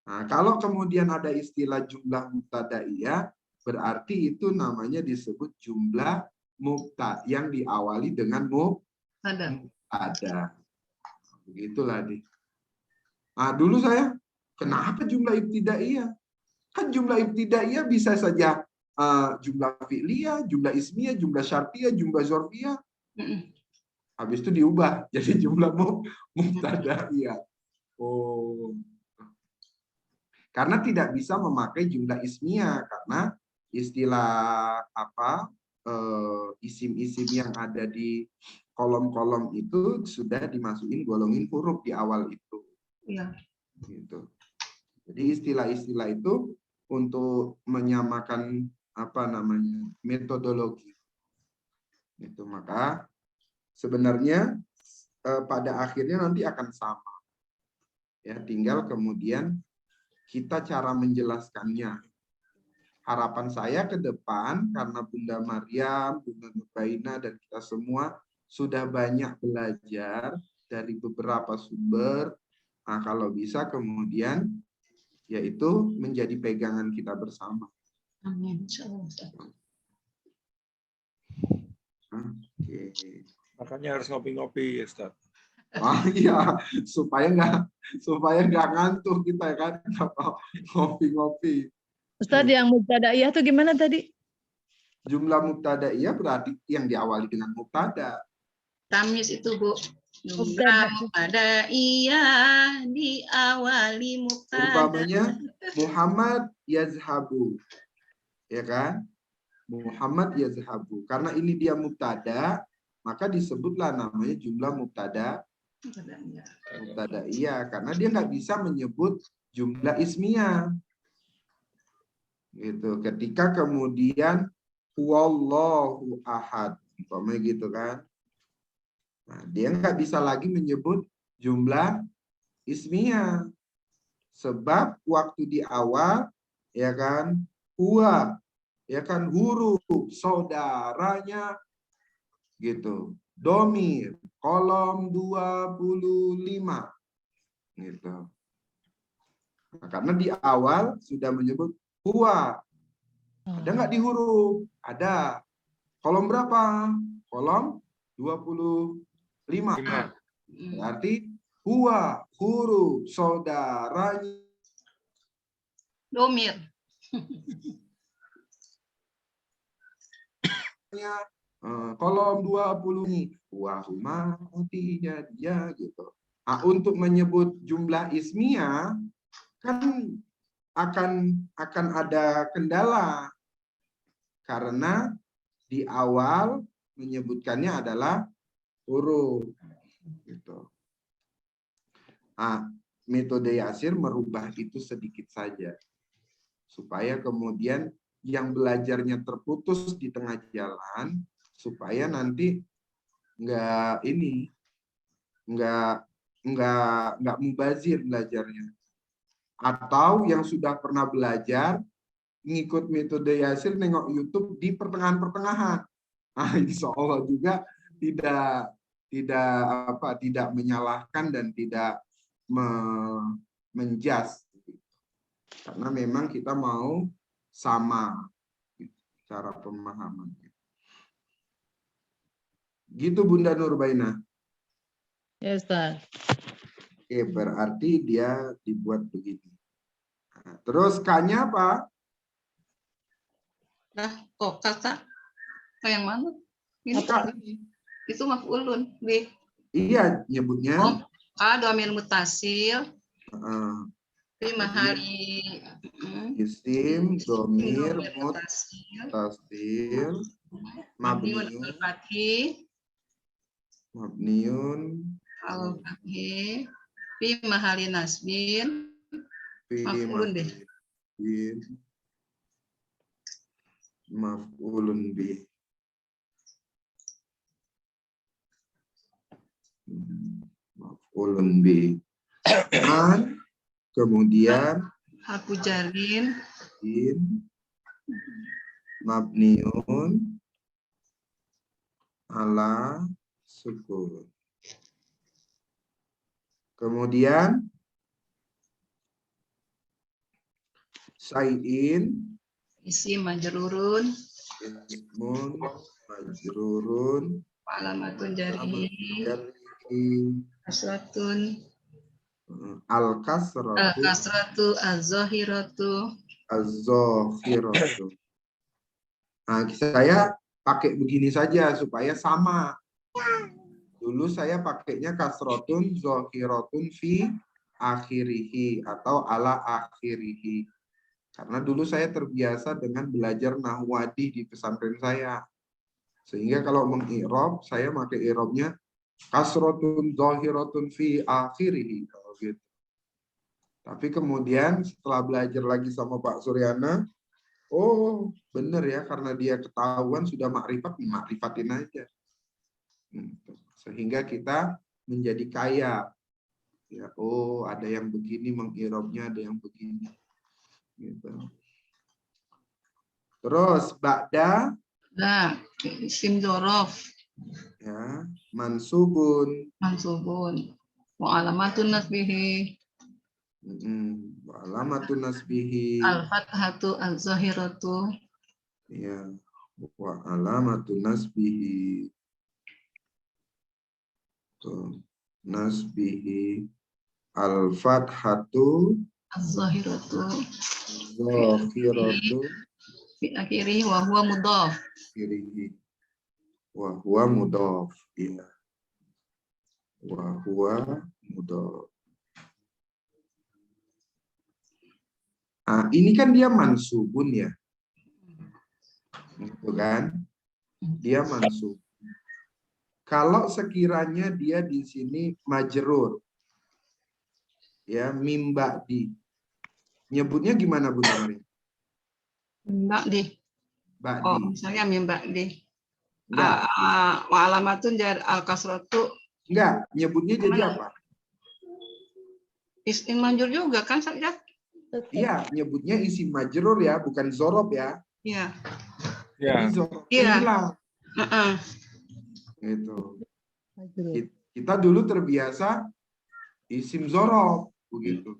Nah, kalau kemudian ada istilah jumlah mubtadaiyah, berarti itu namanya disebut jumlah mubtada yang diawali dengan mubtada. Begitulah nih. Nah, dulu saya, kenapa jumlah ibtidaiyah? Kan jumlah ibtidaiyah bisa saja jumlah fi'liyah, jumlah ismiyah, jumlah syartiyah, jumlah zorfiyah. Habis itu diubah jadi jumlah mubtadaiyah. Oh. Karena tidak bisa memakai jumlah ismiyah karena istilah isim-isim yang ada di kolom-kolom itu sudah dimasukin golongin huruf di awal itu. Iya. Gitu. Jadi istilah-istilah itu untuk menyamakan metodologi. Itu maka sebenarnya pada akhirnya nanti akan sama. Ya, tinggal kemudian kita cara menjelaskannya. Harapan saya ke depan, karena Bunda Maryam, Bunda Nurbaina, dan kita semua sudah banyak belajar dari beberapa sumber. Nah, kalau bisa kemudian, yaitu menjadi pegangan kita bersama. Amin. Oke. Makanya harus ngopi-ngopi ya, Ustaz. Iya, supaya nggak ngantuk kita kan, ngopi-ngopi. Ustadz, yang mubtadaiyah itu gimana tadi? Jumlah mubtadaiyah berarti yang diawali dengan mubtada. Tamis itu, Bu. Jumlah mubtadaiyah diawali mubtada. Umpamanya Muhammad yazhabu. Ya kan? Muhammad yazhabu. Karena ini dia mubtada, maka disebutlah namanya jumlah mubtadaiyah. Karena dia nggak bisa menyebut jumlah ismiyah. Gitu. Ketika kemudian huwallahu ahad, umpamanya gitu kan. Nah, dia nggak bisa lagi menyebut jumlah ismiyah. Sebab waktu di awal, ya kan, huwa, ya kan, huruf, saudaranya, gitu. Domir, kolom 25. Gitu. Nah, karena di awal sudah menyebut huwa. Ada nggak di huruf? Ada. Kolom berapa? Kolom 25. Berarti huwa, huruf, saudaranya. Domir. Kolom 20 nih. Huwa, huma, dia, gitu. Nah, untuk menyebut jumlah ismiyah, kan akan ada kendala. Karena di awal menyebutkannya adalah huruf. Gitu. Nah, metode Yasir merubah itu sedikit saja. Supaya kemudian yang belajarnya terputus di tengah jalan, supaya nanti nggak mubazir belajarnya. Atau yang sudah pernah belajar ngikut metode Yasir nengok YouTube di pertengahan-pertengahan. Nah, insya Allah juga tidak menyalahkan dan tidak menjas. Karena memang kita mau sama cara pemahamannya. Gitu Bunda Nurbaina. Ya, Ustaz. Oke, berarti dia dibuat begini. Nah, terus K-nya apa? Nah, kok kata yang mana? Ini K. itu maf'ulun, B. Iya, nyebutnya. A dhamir mutasil. Uh, Fi mahali isim, domir, mutasil. Mabniun, Kalau fathih. Fi mahali nasbin. Maf'ulun deh. Maf'ulun bih. Maf'ulun bih. Dan kemudian Harfu jarin. Mabniun ala sukun. Kemudian sayin isim majrurun ismun majrurun alamatun jarihi jarhi kasratun al kasratu kasratu az-zahiratu. az-zahiratu. Nah, saya pakai begini saja supaya sama. Dulu saya pakainya kasrotun zahiratun fi akhirihi atau ala akhirihi. Karena dulu saya terbiasa dengan belajar nahwu wadih di pesantren saya. Sehingga kalau mengirob, saya pakai irobnya kasrotun zahiratun fi akhirihi. Kalau gitu. Tapi kemudian setelah belajar lagi sama Pak Suryana, oh benar ya, karena dia ketahuan sudah makrifat, makrifatin aja. Sehingga kita menjadi kaya. Ya, oh ada yang begini mengirobnya, ada yang begini. Gitu. Terus ba'da Nah, isim dzaraf ya, mansubun. mansubun wa alamatun nasbihi Wa alamatun nasbihi. al-fathatu az-zahiratu. Ya, wa alamatun nasbihi. Tuh. Nasbihi al-fathatu Az-zahiratu zahiratu fi akhirih wa huwa mudhaf. kirihi wa huwa mudhaf. Ya. Wa huwa mudhaf. Ini kan dia mansubun ya. Gitu kan? Dia mansub. Kalau sekiranya dia di sini majrur. Ya, mim ba'di. Nyebutnya gimana Bu Tamari? Ba'di. Ba'di. Oh, misalnya min ba'di. Enggak. Wa alamatun jar al-kasratu. Enggak, nyebutnya jadi apa? Isim manjur juga kan, Sajat? Iya, nyebutnya isim majrur ya, bukan zorob ya. Iya. Jadi Ya. zorobnya Iya. hilang. Heeh. Gitu. Majrur. Kita dulu terbiasa isim zorob begitu.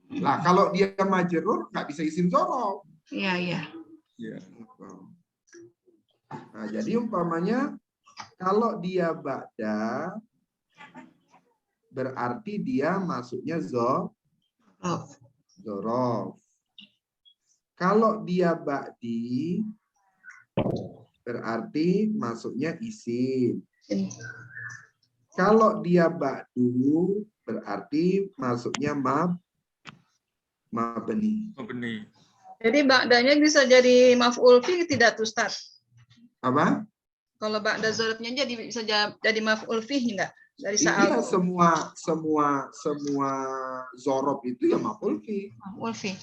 Nah, kalau dia majrur nggak bisa isim zorob. Iya, iya. Ya. Nah, jadi umpamanya kalau dia ba'da berarti dia masuknya Oh. zorof. Kalau dia ba'di berarti masuknya isim. Kalau dia ba'du berarti masuknya mabni. Oh, benih. Jadi ba'danya bisa jadi maf'ul fi tidak tuh, Ustaz? Apa? Kalau ba'da zarfnya jadi bisa jadi maf'ul fi enggak? Dari Iya, sa'al semua zorob itu ya maf'ul fi. maf'ul fi.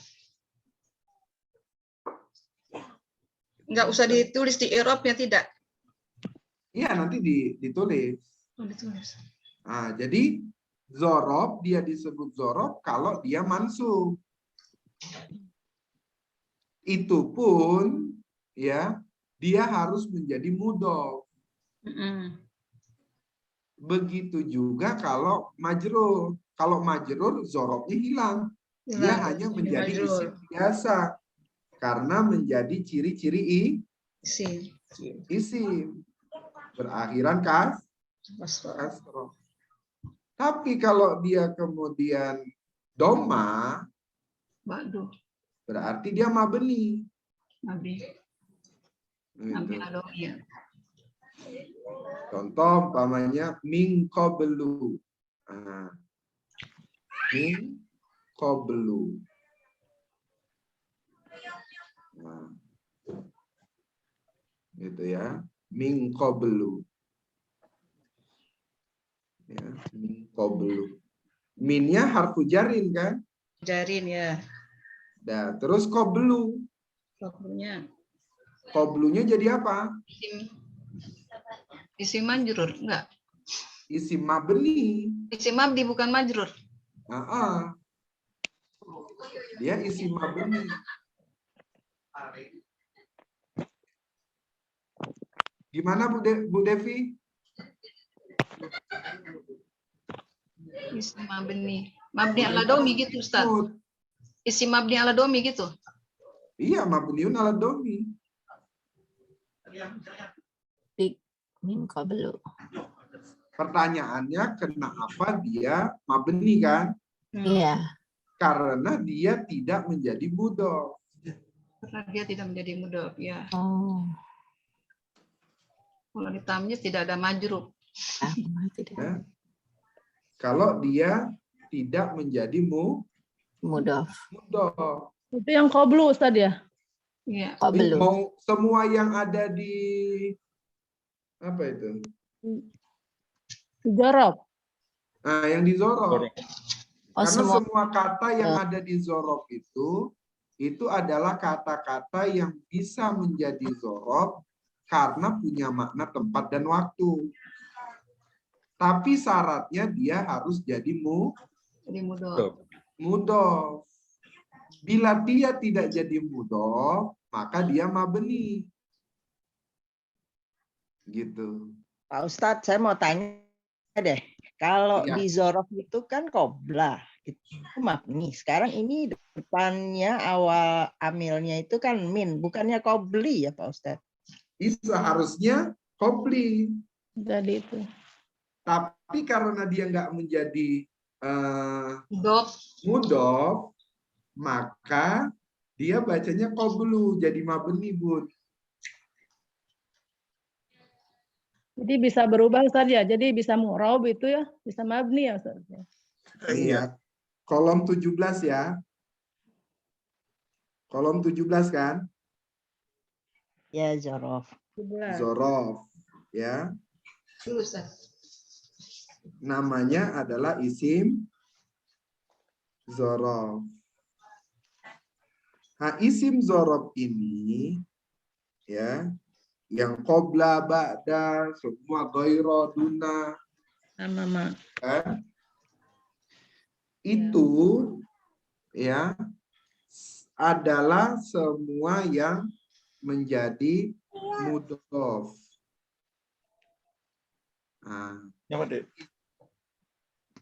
Enggak usah ditulis di i'rabnya tidak. Iya, nanti ditulis. Oh, ditulis. Nah, jadi zorob dia disebut zorob kalau dia mansub. Itu pun ya dia harus menjadi mudhof. Begitu juga kalau majrur. Kalau majrur zorobnya hilang. Dia hanya menjadi isim biasa. Karena menjadi ciri-ciri isim. Berakhiran kasroh. Tapi kalau dia kemudian doma, berarti dia mabni. Gitu. Contoh umpamanya min qablu. Min qablu. Nah, gitu ya. Min qablu. Ya, min qablu. Minnya harfu jarin kan? Jarin ya. Nah, terus qablu. Qablunya jadi apa? Isim majrur enggak? Isim mabni. Isim mabni bukan majrur. Dia isim mabni. Gimana Bu Devi? Isim mabni. Mabni ala domi gitu, Ustaz. Mut. Isim mabni ala domi gitu. Iya, mabniun ala domi. Min qablu. Pertanyaannya, kenapa dia mabni kan? Iya. Karena dia tidak menjadi mudhof. Karena dia tidak menjadi mudhof, ya. Oh. Kalau di tamyiz tidak ada majrur. Tidak. Ya. Kalau dia tidak menjadi Mudhof. mudhof. Itu yang qablu Ustaz ya? Iya. Qablu. Mau semua yang ada di apa itu? Jorob. Nah, yang di zorof. Oh, Karena semua. semua kata yang ada di zorof itu adalah kata-kata yang bisa menjadi zorof karena punya makna tempat dan waktu. Tapi syaratnya dia harus jadi Jadi mudhof. mudhof. Bila dia tidak jadi mudhof, maka dia mabni. Gitu. Pak Ustadz, saya mau tanya deh. Kalau Iya. di zorof itu kan qoblah, itu mabni. Sekarang ini depannya awal amilnya itu kan min, bukannya qobli ya Pak Ustadz? Itu seharusnya qobli. Jadi itu. Tapi karena dia nggak menjadi Mudhof. mudhof, maka dia bacanya qablu, jadi mabni, Bun. Jadi bisa berubah Ustaz ya. Jadi bisa mu'rab itu ya, bisa mabni ya Ustaz. Iya. Kolom 17 ya. Kolom 17 kan? Ya zorof. Zorof. Ya. Dulu, Ustaz. Namanya adalah isim zorof. Nah, isim zorof ini ya, yang qobla, ba'da, semua ghaira, duna, Sama kan? Itu ya adalah semua yang menjadi mudhof. Nah,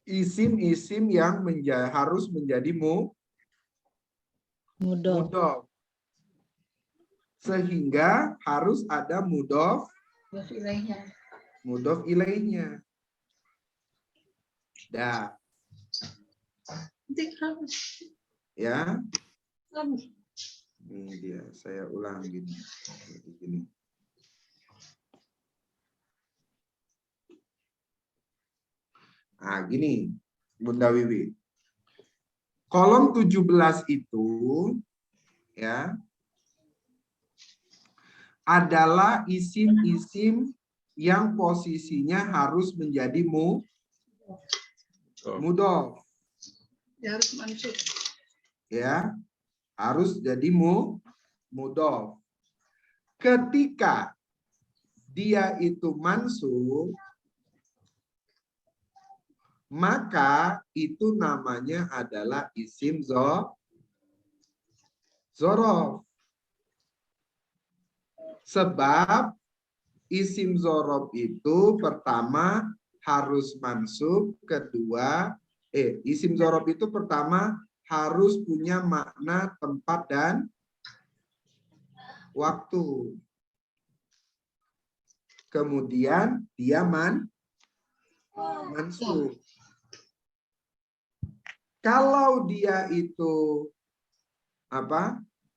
isim-isim yang harus menjadi mudhof. mudhof. Sehingga harus ada mudhof ilaihnya. Dah. Ya. Ini dia, saya ulang gini. Nah, gini, Bunda Wiwi. Kolom 17 itu ya adalah isim-isim yang posisinya harus menjadi mudhof. Dia harus mansub. Ya, harus jadi mudhof. Ketika dia itu mansub, maka itu namanya adalah isim zorof. Sebab isim zorof itu pertama harus mansub, kedua isim zorof itu pertama harus punya makna tempat dan waktu. Kemudian dia mansub. Kalau dia itu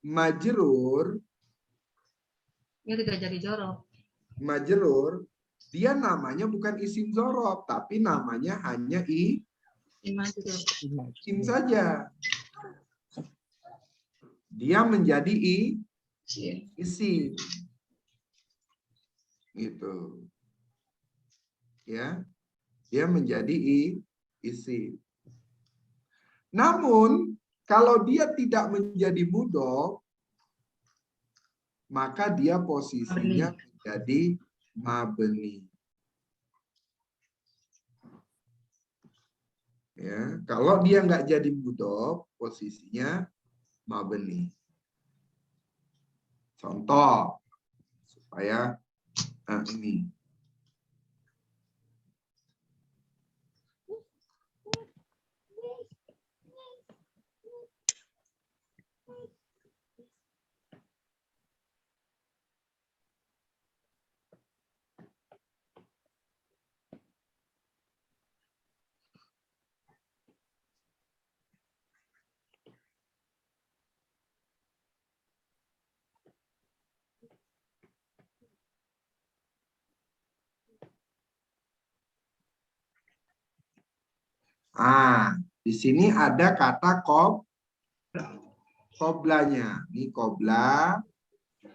majrur, Dia tidak jadi jorof. majrur, dia namanya bukan isim zorof, tapi namanya hanya isim saja. Dia menjadi isim. Gitu. Ya. Dia menjadi isim. Namun, kalau dia tidak menjadi mudhof, maka dia posisinya menjadi mabni. Ya, kalau dia nggak jadi mudhof, posisinya mabni. Contoh supaya ini. Di sini ada kata koblanya. Ini kobla,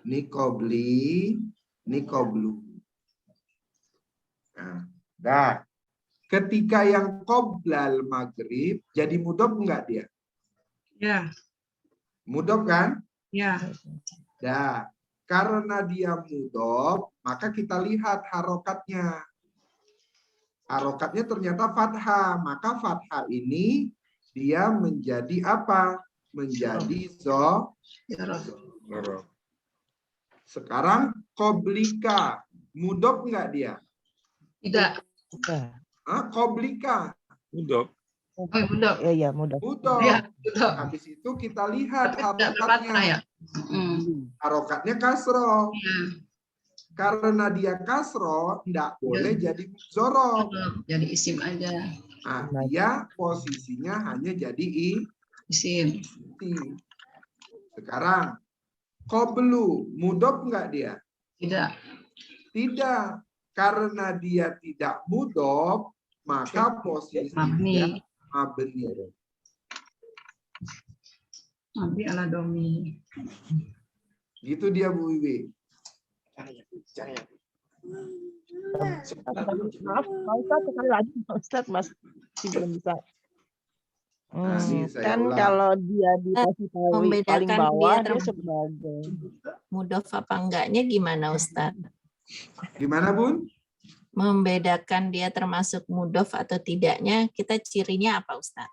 ini kobli, ini koblu. Nah, ketika yang qoblal maghrib, jadi mudhof enggak dia? Ya, Mudhof kan? ya. Nah, karena dia mudhof, maka kita lihat harokatnya. Harokatnya ternyata fathah. Maka fathah ini dia menjadi apa? Menjadi Loro. Sekarang qoblika. Mudhof enggak dia? Tidak. Qoblika. Mudhof. Oh, mudah. Iya, mudah. Mudhof. Ya, mudah. Habis itu kita lihat Tidak berfathah ya. harokatnya. Harokatnya kasroh. Ya. Karena dia kasroh, tidak boleh jadi zorof. Jadi isim aja. Dia posisinya hanya jadi Isim. isim. Sekarang, qoblu, mudhof enggak dia? Tidak. Tidak. Karena dia tidak mudhof, maka posisinya mabni. Mabni ala domi. Gitu dia Bu Wiwi. Maaf, Pak Ustadz, sekali lagi Pak Ustadz masih belum bisa. Ini saya Kan ulang. kalau dia dikasih tahu paling Membedakan bawah dia dia sebagai mudhof apa enggaknya gimana Ustadz? Gimana Bun? Membedakan dia termasuk mudhof atau tidaknya, kita cirinya apa Ustadz?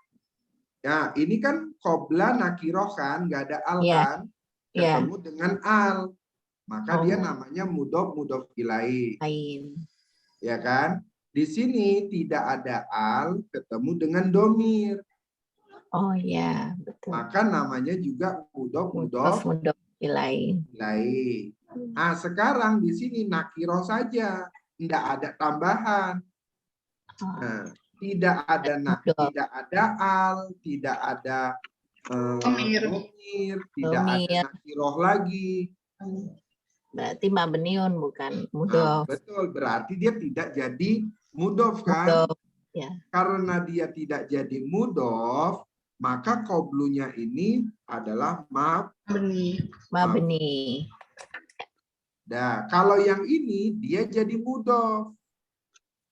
Ya, ini kan qobla nakiroh kan, nggak ada al Iya. kan? Ketemu dengan al. Maka dia Oh. namanya mudhof ilaih. Lain. Ya kan? Di sini tidak ada al ketemu dengan domir. Oh ya, betul. Maka namanya juga mudhof Mudhof ilaih. ilaih. Sekarang di sini nakiroh saja, tidak ada tambahan. Oh. Tidak ada Mudhof. tidak ada al, tidak ada Domir. domir, tidak ada Domir. nakiroh lagi. Berarti mabniun bukan mudhof. Betul, berarti dia tidak jadi mudhof kan? Mudhof. Ya. Karena dia tidak jadi mudhof, maka qoblunya ini adalah Mabni. Mabni. Nah, kalau yang ini dia jadi mudhof.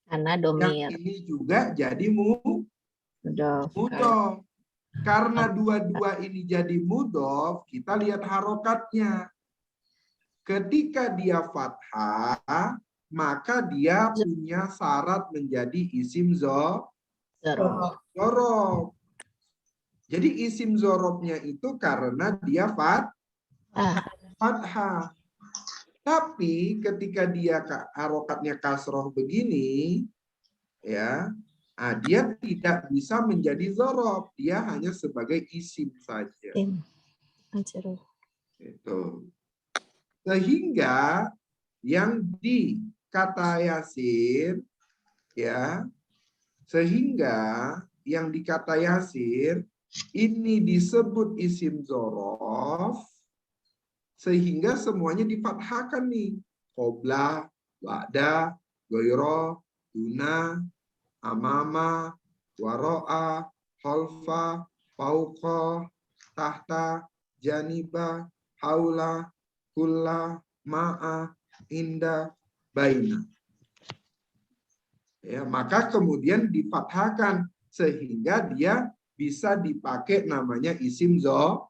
Karena Yang domir. ini juga jadi Mudhof. mudhof. Karena dua-dua ini jadi mudhof, kita lihat harokatnya. Ketika dia fathah, maka dia punya syarat menjadi isim zorof. Jadi isim zorobnya itu karena dia fathah. Tapi ketika dia harokatnya kasroh begini, ya, dia tidak bisa menjadi zorob. Dia hanya sebagai isim saja. Itu. Sehingga yang di kata yasir, ya, sehingga yang di kata yasir ini disebut isim zorof, sehingga semuanya difathahkan nih. Qobla, ba'da, goiro, duna, amama, waro'a, khalfa, fauqa, tahta, janiba, haula, kulla, ma'a, inda, baina. Ya, maka kemudian difathahkan sehingga dia bisa dipakai namanya isim zorof.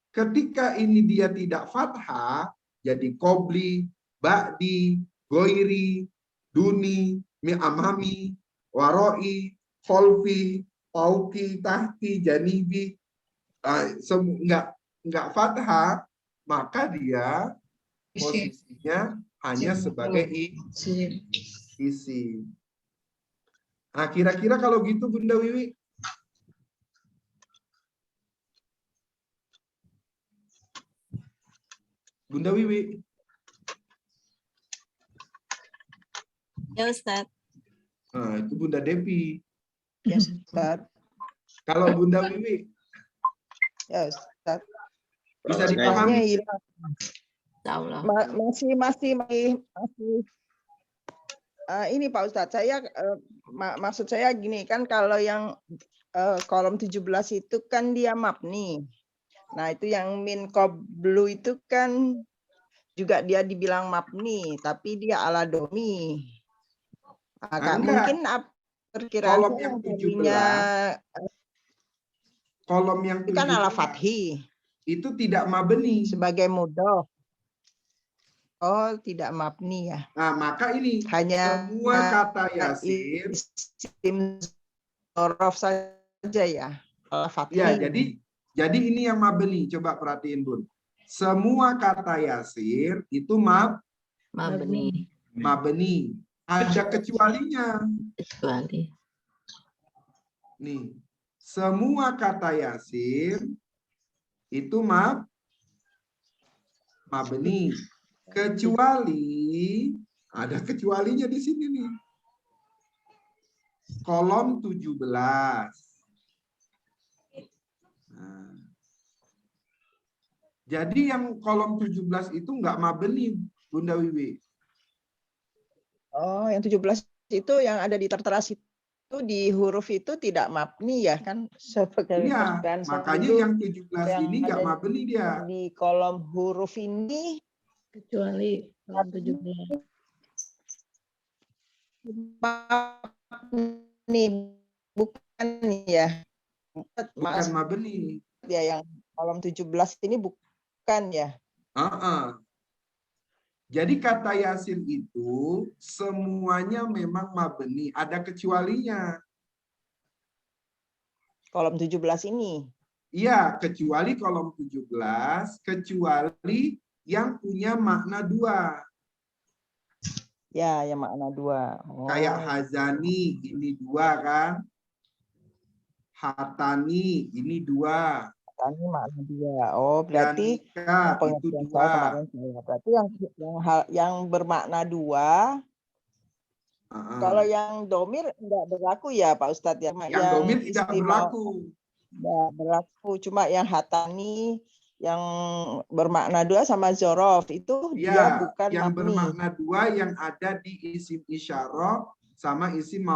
Ketika ini dia tidak fathah, jadi qobli, ba'di, goiri, duni, mi'amami, waroi, kholfi, fauki, tahti, janibi, enggak fathah, maka dia posisinya hanya sebagai isi. Nah, kira-kira kalau gitu Bunda Wiwi? Bunda Wiwi? Ya Ustadz. Nah, itu Bunda Depi. ya Ustadz. Kalau Bunda Wiwi? Ya Ustadz. Bisa Kalau dipahami? Soalnya hilang. Insya Allah. Masih Ini Pak Ustadz, saya maksud saya gini kan, kalau yang kolom 17 itu kan dia mabni. Nah, itu yang min qablu itu kan juga dia dibilang mabni, tapi dia ala domi. Enggak. Mungkin perkiraan Kolom saya yang tadinya 17, kolom yang itu kan ala 17 fathi itu tidak mabni. sebagai mudhof. Oh, tidak mabni ya. Nah, maka ini Hanya semua kata yasir. isim dzaraf saja ya. Ala fathi. Ya, jadi ini yang mabni. Coba perhatiin, Bun. Semua kata yasir itu Mabni. mabni. Ada kecualinya. Kecuali. Nih, semua kata yasir itu mabni. Kecuali, ada kecualinya di sini nih. Kolom 17. Nah. Jadi yang kolom 17 itu enggak mabni, Bunda Wiwi. Oh, yang 17 itu yang ada di tertera situ di huruf itu tidak mabni ya kan? Sebagai Iya, perkiraan saya makanya dulu, yang 17 yang ini enggak ada mabni dia. di kolom huruf ini Kecuali kolom 17. nih bukan ya. Bukan mabni. Ya yang kolom 17 ini bukan ya. Jadi kata yasir itu semuanya memang mabni, ada kecualinya. Kolom 17 ini. Iya, kecuali kolom 17, kecuali yang punya makna 2. Ya, yang makna 2. Oh. Kayak hazani, ini 2 kan. Hatani, ini 2. Hatani makna 2. Oh, berarti Yanika, itu pengertian 2. saya kemarin saya. Berarti yang bermakna 2. Kalau yang domir enggak berlaku ya Pak Ustadz ya. Yang domir tidak berlaku. Enggak berlaku, cuma yang hatani yang bermakna 2 sama zorof itu Ya, dia bukan yang mabni. bermakna 2 yang ada di isim isyarah sama isim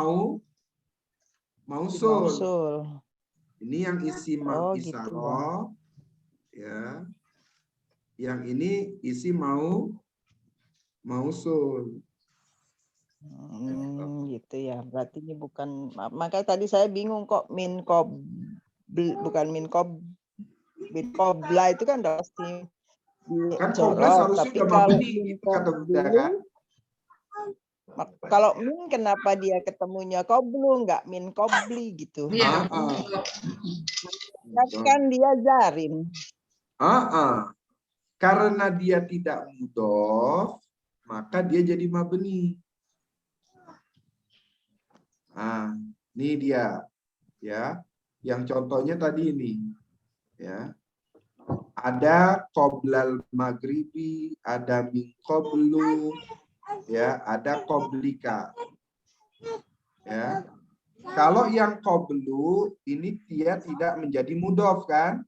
mausul. Ini yang isim isyarah, ya. Yang ini isim mausul. Gitu ya. Berarti ini bukan, makanya tadi saya bingung kok bukan min qobla itu kan udah pasti Kan qobla seharusnya tapi udah kalau mabni gitu kata Bunda kan. Kalau min kenapa dia ketemunya qoblu enggak min qobli gitu. Iya. Kan dia jarin. Karena dia tidak mudhof, maka dia jadi mabni. Nah, ini dia ya. Yang contohnya tadi ini ya. Ada qoblal maghribi, ada min qablu, ya, ada qoblika. Ya. Kalau yang qablu ini dia tidak menjadi mudhof kan?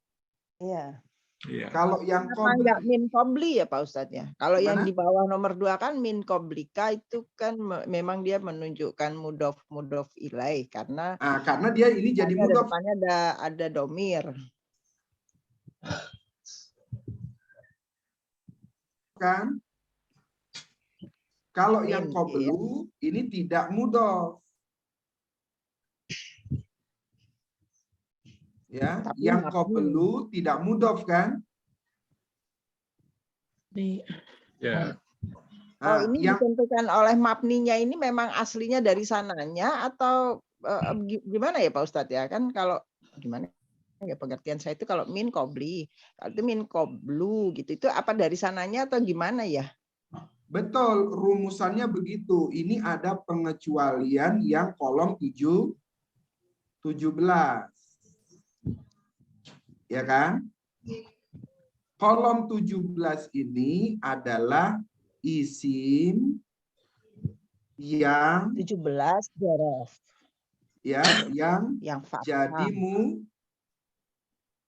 Iya. Iya. Kalau yang Kenapa enggak min qobli ya Pak Ustadz ya? Kalau yang Gimana? di bawah nomor 2 kan min qoblika itu kan memang dia menunjukkan mudhof ilaih karena karena dia ini jadi mudhof. depannya ada domir. Kan? Kalau yang Min, qablu ini tidak mudhof. Ya, Tapi yang mabni. qablu tidak mudhof kan? Ya. Oh, Nah, ini yang ditentukan oleh mabninya ini memang aslinya dari sananya atau gimana ya Pak Ustadz ya? Kan kalau gimana ya pengertian saya itu kalau min qobli, itu min qoblu gitu. Itu apa dari sananya atau gimana ya? betul, rumusannya begitu. Ini ada pengecualian yang kolom 17. Ya kan? Kolom 17 ini adalah isim yang 17 dzaraf. ya yang fathah. jadi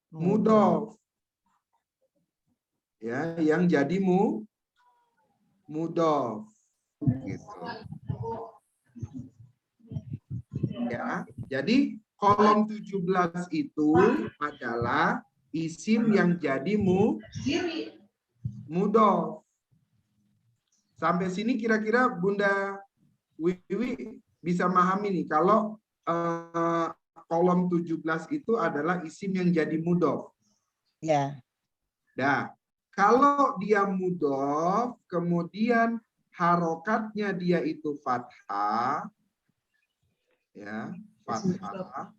mudhof. Ya, yang jadi mudhof. Gitu. Ya, jadi kolom 17 itu adalah isim yang jadi mudhof. Sampai sini kira-kira Bunda Wiwi bisa memahami nih kalau kolom 17 itu adalah isim yang jadi mudhof. Ya. Nah, kalau dia mudhof, kemudian harokatnya dia itu fathah, ya, fathah,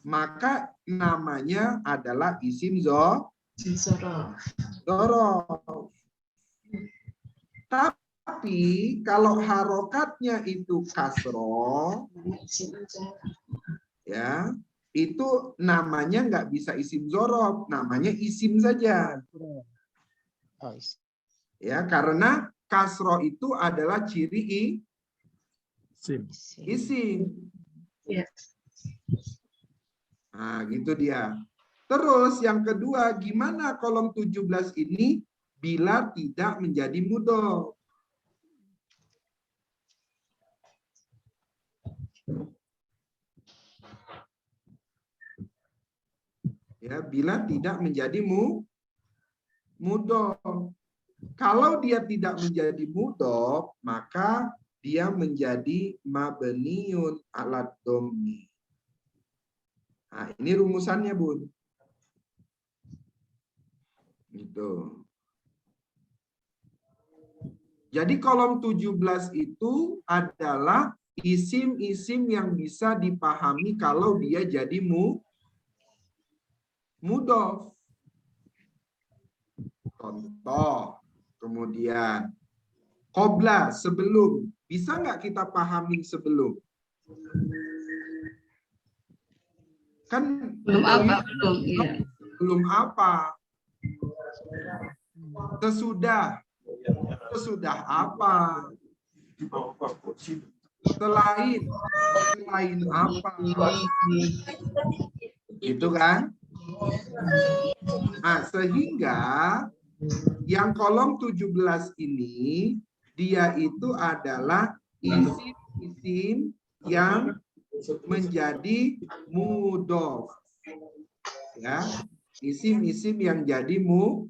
maka namanya adalah isim dzorof. Tapi kalau harokatnya itu kasroh, ya, itu namanya nggak bisa isim dzorof, namanya isim saja. Ya, karena kasroh itu adalah ciri isim. Ya. Nah, gitu dia. Terus yang kedua, gimana kolom 17 ini bila tidak menjadi mudhof? Ya, bila tidak menjadi mudhof. Kalau dia tidak menjadi mudhof, maka dia menjadi mabniun alat dhammi. Nah, ini rumusannya, Bun. Gitu. Jadi kolom 17 itu adalah isim-isim yang bisa dipahami kalau dia jadi mudhof. Contoh, kemudian qobla, sebelum. Bisa nggak kita pahamin sebelum? Kan Belum apa, belum. Iya. belum apa? Sesudah. Sesudah apa? Selain apa? Gitu kan? Nah, sehingga yang kolom 17 ini dia itu adalah isim-isim yang menjadi mudhof. Ya, isim-isim yang jadi mudhof.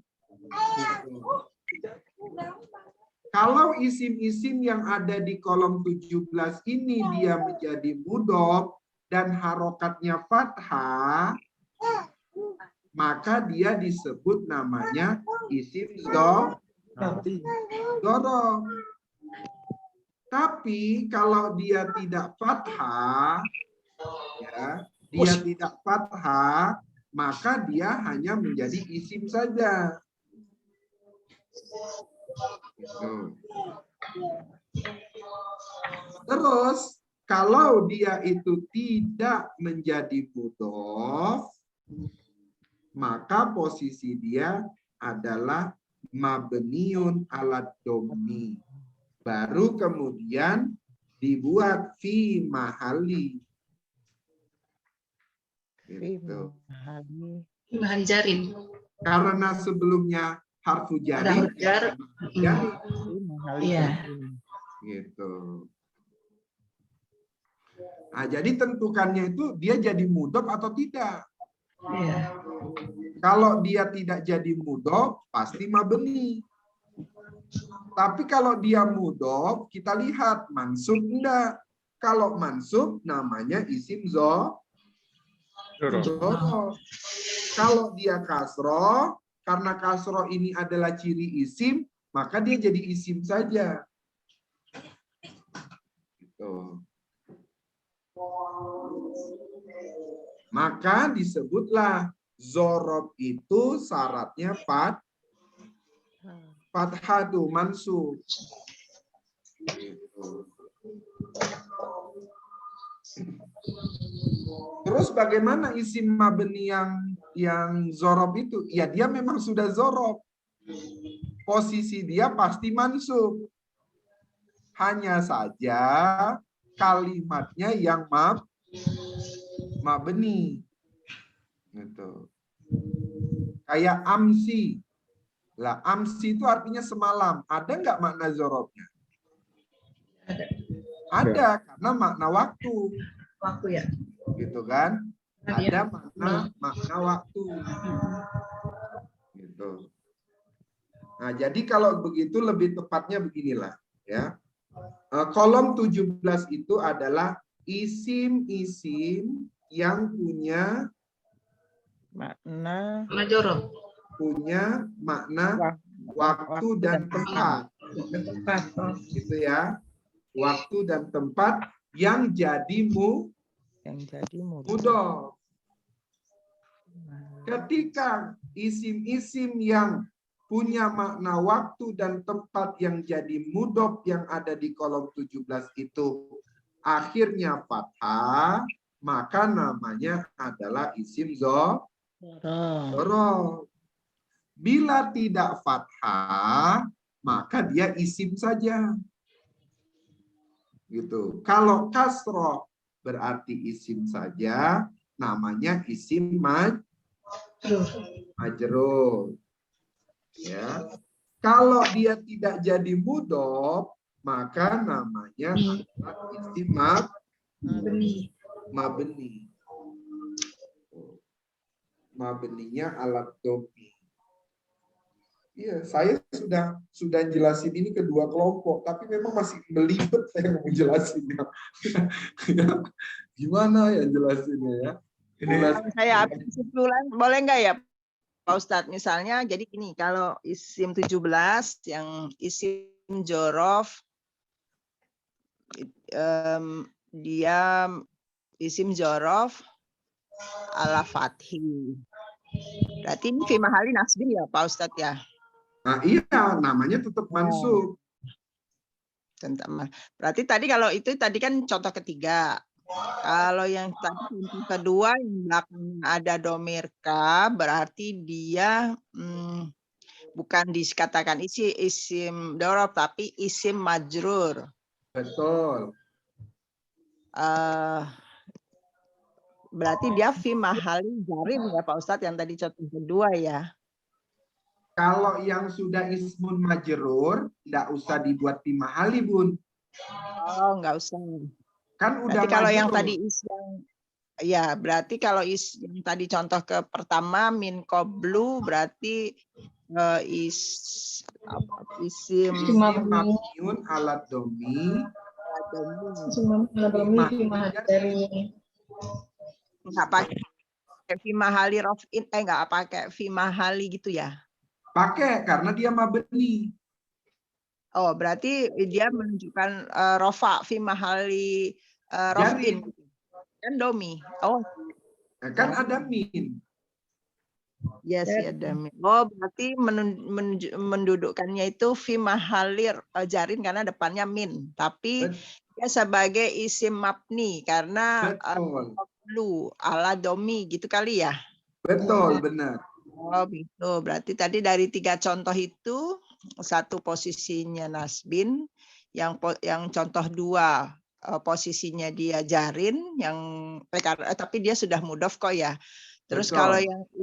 Kalau isim-isim yang ada di kolom 17 ini dia menjadi mudhof dan harokatnya fathah, maka dia disebut namanya isim dzorof. Tapi kalau dia tidak fathah, ya, dia tidak fathah, maka dia hanya menjadi isim saja. Terus kalau dia itu tidak menjadi mudhof, maka posisi dia adalah mabniun alat dhammi. Baru kemudian dibuat fi mahali. Gitu. Mahanjarin. Karena sebelumnya harfu Ada jari. hujar. Jari. Iya. Gitu. Nah, jadi tentukannya itu dia jadi mudhof atau tidak. Iya. Kalau dia tidak jadi mudhof, pasti mabni. Tapi kalau dia mudhof, kita lihat mansub enggak. Kalau mansub namanya isim dzorof. Kalau dia kasroh, karena kasroh ini adalah ciri isim, maka dia jadi isim saja. Gitu. Maka disebutlah dzorof itu syaratnya fathatu mansub. Gitu. Terus bagaimana isim mabni yang dzorof itu? Ya dia memang sudah dzorof. Posisi dia pasti mansub. Hanya saja kalimatnya yang mabni. Gitu. Kayak amsi. Lah, amsi itu artinya semalam. Ada nggak makna dzorofnya? Ada, karena makna waktu. Waktu ya. gitu kan? Ada makna waktu. Gitu. Nah, jadi kalau begitu lebih tepatnya beginilah ya. Kolom 17 itu adalah isim-isim yang punya Makna punya makna waktu dan tempat. Gitu ya. Waktu dan tempat yang jadi mudhof. Ketika isim-isim yang punya makna waktu dan tempat yang jadi mudhof yang ada di kolom 17 itu akhirnya fathah, maka namanya adalah isim dzorof. Bila tidak fathah, maka dia isim saja. Gitu. Kalau kasroh berarti isim saja, namanya isim majrur. Ya. Kalau dia tidak jadi mudhof, maka namanya adalah isim mabni. Mabninya alat dhomi. Iya, saya sudah jelasin ini ke dua kelompok, tapi memang masih belibet saya mau jelasinnya. Gimana ya jelasinnya ya? Kalau saya ambil kesimpulan, boleh nggak ya Pak Ustadz? Misalnya, jadi gini, kalau isim 17 yang isim dzorof, dia isim dzorof ala fathi. Berarti ini fi mahali nasbin ya Pak Ustadz ya? Nah, iya, namanya tetap mansub. Berarti tadi kalau itu tadi kan contoh ketiga. Kalau yang tadi contoh kedua yang belakangnya ada domir ka, berarti dia bukan dikatakan isim dzorof tapi isim majrur. Betul. Berarti dia fi mahali jarin ya Pak Ustadz yang tadi contoh kedua ya. Kalau yang sudah ismun majrur, tidak usah dibuat fi mahali, Bun. Oh, nggak usah. Kan udah Berarti kalau yang majrur. tadi ya, berarti kalau yang tadi contoh ke pertama min qablu berarti isim mabniun alat domi. Nggak pakai fi mahali rofin, nggak pakai fi mahali gitu ya? Pakai karena dia mabni. Oh, berarti dia menunjukkan rofa fi mahali rofin. Kan domi. Oh, Kan ada min. yes, ya ada min. Oh, berarti mendudukkannya itu fi mahali jarin karena depannya min. Tapi dia sebagai isim mabni karena lu ala domi gitu kali ya? Betul, benar. Oh, gitu. Berarti tadi dari 3 contoh itu, satu posisinya nasbin, yang contoh 2 posisinya dia jarin, tapi dia sudah mudhof kok ya. Terus Betul. kalau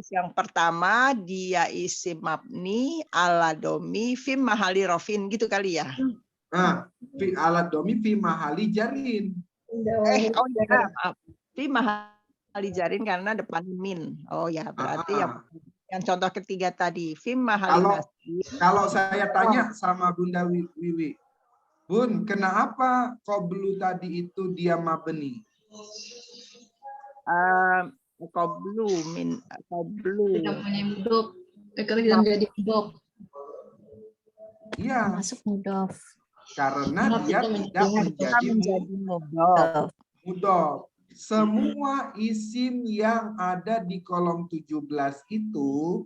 yang pertama dia isim mabni ala domi fi mahali rofin gitu kali ya. Nah, fi ala domi fi mahali jarin. Oh ya, maaf. Fi mahali jarin karena depan min. Oh ya, berarti yang contoh ketiga tadi fi mahali nasbin. Kalau saya tanya sama Bunda Wiwi, Bun, kenapa qablu tadi itu dia mabni? Qablu min qablu. Tidak punya mudhof. Kerja jadi mudhof. Iya. Masuk mudhof. Karena dia tidak menjadi mudhof. Semua isim yang ada di kolom 17 itu,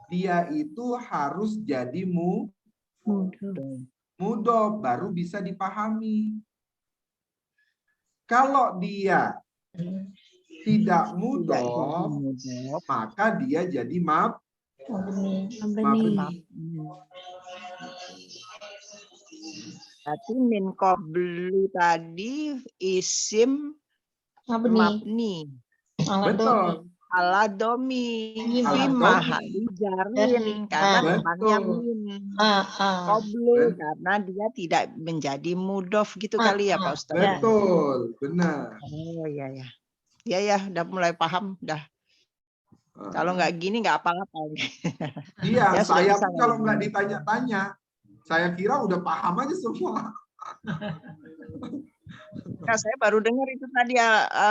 dia itu harus jadi mudhof, baru bisa dipahami. Kalau dia tidak mudhof, maka dia jadi mabni. Berarti min qablu tadi isim mabni. Betul. ala domi Ala fi domi. mahali jarin karena Betul. depannya min. Qablu karena dia tidak menjadi mudof gitu kali ya Pak Ustadz. Betul, benar. Oh iya ya. Iya ya, udah mulai paham dah. Kalau nggak gini nggak apa-apa. Iya, Ya, sudah saya bisa pun kalau ngomong. nggak ditanya-tanya, saya kira udah paham aja semua. Nah, saya baru dengar itu tadi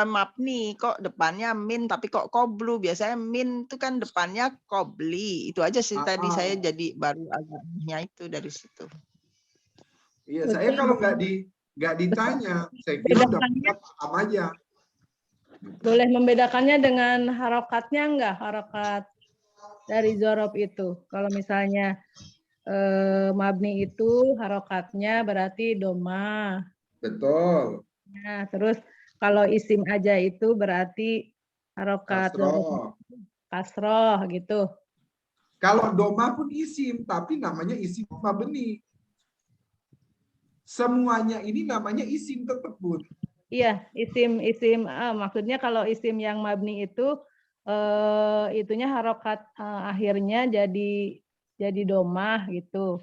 mabni kok depannya min tapi kok qablu. Biasanya min itu kan depannya qabli. Itu aja sih tadi saya jadi baru agaknya itu dari situ. Iya, saya kalau nggak ditanya, saya kira udah paham aja. Boleh membedakannya dengan harokatnya enggak? Harokat dari zorob itu. Kalau misalnya mabni itu harokatnya berarti doma. Betul. Nah, terus kalau isim aja itu berarti harokat Kasroh. kasroh gitu. Kalau doma pun isim, tapi namanya isim mabni. Semuanya ini namanya isim tetap, Bun. Iya, isim maksudnya kalau isim yang mabni itu itunya harokat akhirnya jadi domah gitu.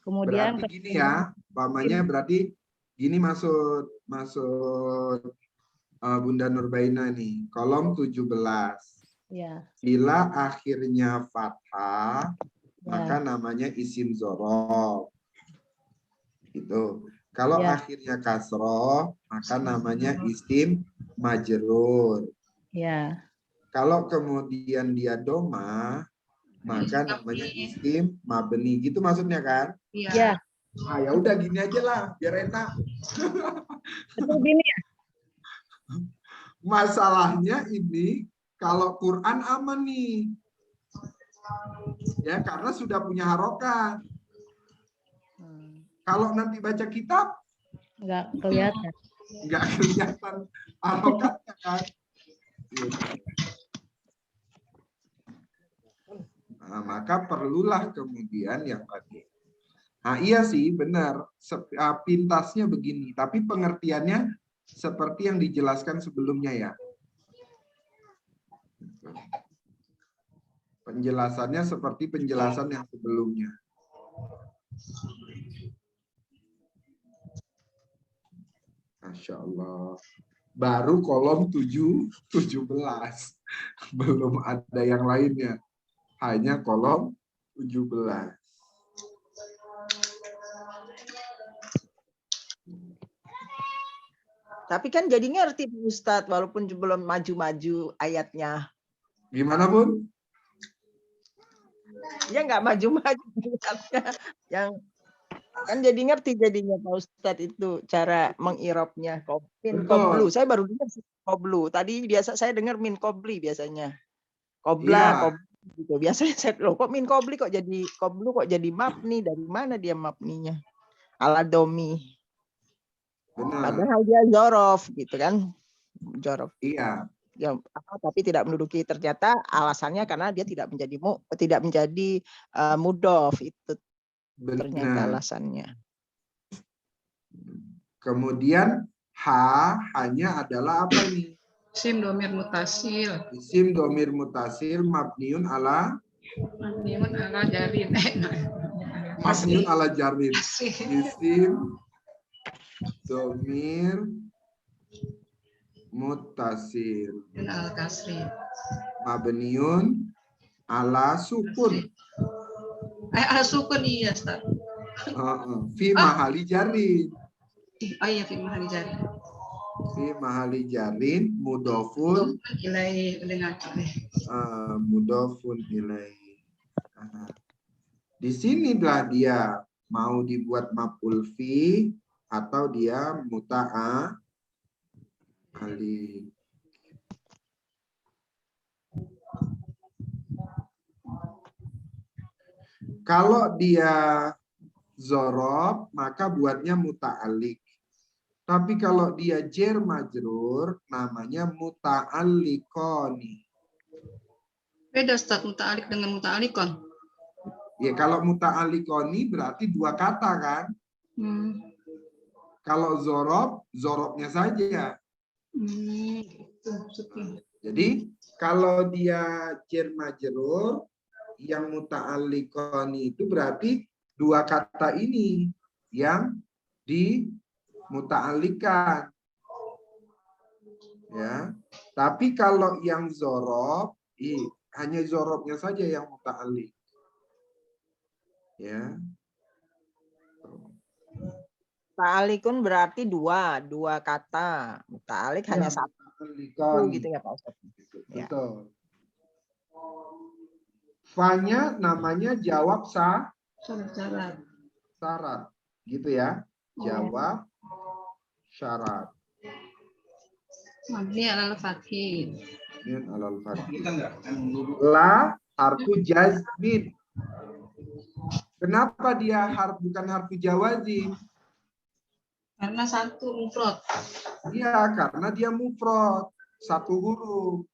Kemudian Berarti gini ya, pamannya berarti gini maksud Bunda Nurbaina nih, kolom 17. ya, Bila akhirnya fathah, maka ya, namanya isim zorob. Gitu. Kalau Ya. akhirnya kasroh, maka namanya isim majrur. ya, Kalau kemudian dia doma, maka namanya isim mabni. Gitu maksudnya kan? Iya. ya. Ah, ya udah gini aja lah, biar enak. Betul gini ya. Masalahnya ini kalau Quran aman nih. Ya, karena sudah punya harokat. Kalau nanti baca kitab, Enggak kelihatan. nggak kelihatan harokatnya kan. Nah, maka perlulah kemudian yang tadi. Nah, iya sih, benar. Pintasnya begini, tapi pengertiannya seperti yang dijelaskan sebelumnya ya. Penjelasannya seperti penjelasan yang sebelumnya. Masya Allah. Baru kolom 17. Belum ada yang lainnya. Hanya kolom 17. Tapi kan jadi ngerti Ustadz walaupun belum maju-maju ayatnya. Gimana, Bun? Ya nggak maju-maju ayatnya. Yang kan jadi ngerti jadinya Pak Ustadz itu cara mengirobnya. Min qablu. Saya baru dengar qablu. Tadi biasa saya dengar min qabli biasanya. Qabla, qabli gitu. Biasanya saya loh kok min qabli kok jadi qablu kok jadi mabni, dari mana dia mabninya? Ala domi. Benar. Padahal dia zorof gitu kan. Zorof. Iya. Ya, tapi tidak menduduki, ternyata alasannya karena dia tidak menjadi mudof itu. Ternyata alasannya. Kemudian H hanya adalah apa nih? Isim domir mutasil. Isim domir mutasil mabniun ala Jarin. mabniun ala jarin. Masih. Isim domir mutasil Al kasri. mabniun ala sukun. Ala sukun iya, Ustaz. Fi mahali jarin. Oh iya, fi mahali jarin. Fi mahali jarin mudofun Ilai dengan mudofun ilai. Di sinilah dia mau dibuat maf'ul fi atau dia muta'a ali. Kalau dia zorob, maka buatnya muta'alik. Tapi kalau dia jer majrur, namanya muta'alikoni. beda Ustaz muta'alik dengan muta'alikon. Ya, kalau muta'alikoni berarti dua kata kan? Kalau zorob, zorobnya saja. Gitu. Jadi Kalau dia jar majrur yang muta'alliqani itu berarti dua kata ini yang dimuta'alliqkan. Ya. Tapi kalau yang zorob, hanya zorobnya saja yang muta'alliq. Ya. Ta'alikun berarti dua kata. Muta'alik hanya satu Muta'alliqani. gitu ya Pak Ustadz. Ya. Betul. Fa-nya namanya jawab Syarat. syarat. Gitu ya. Jawab syarat. Mabni alal fathi. Min alal fathi. La harfu jazmin. Kenapa dia bukan harfu jawazim? Karena satu mufrad. Iya, karena dia mufrad, satu huruf.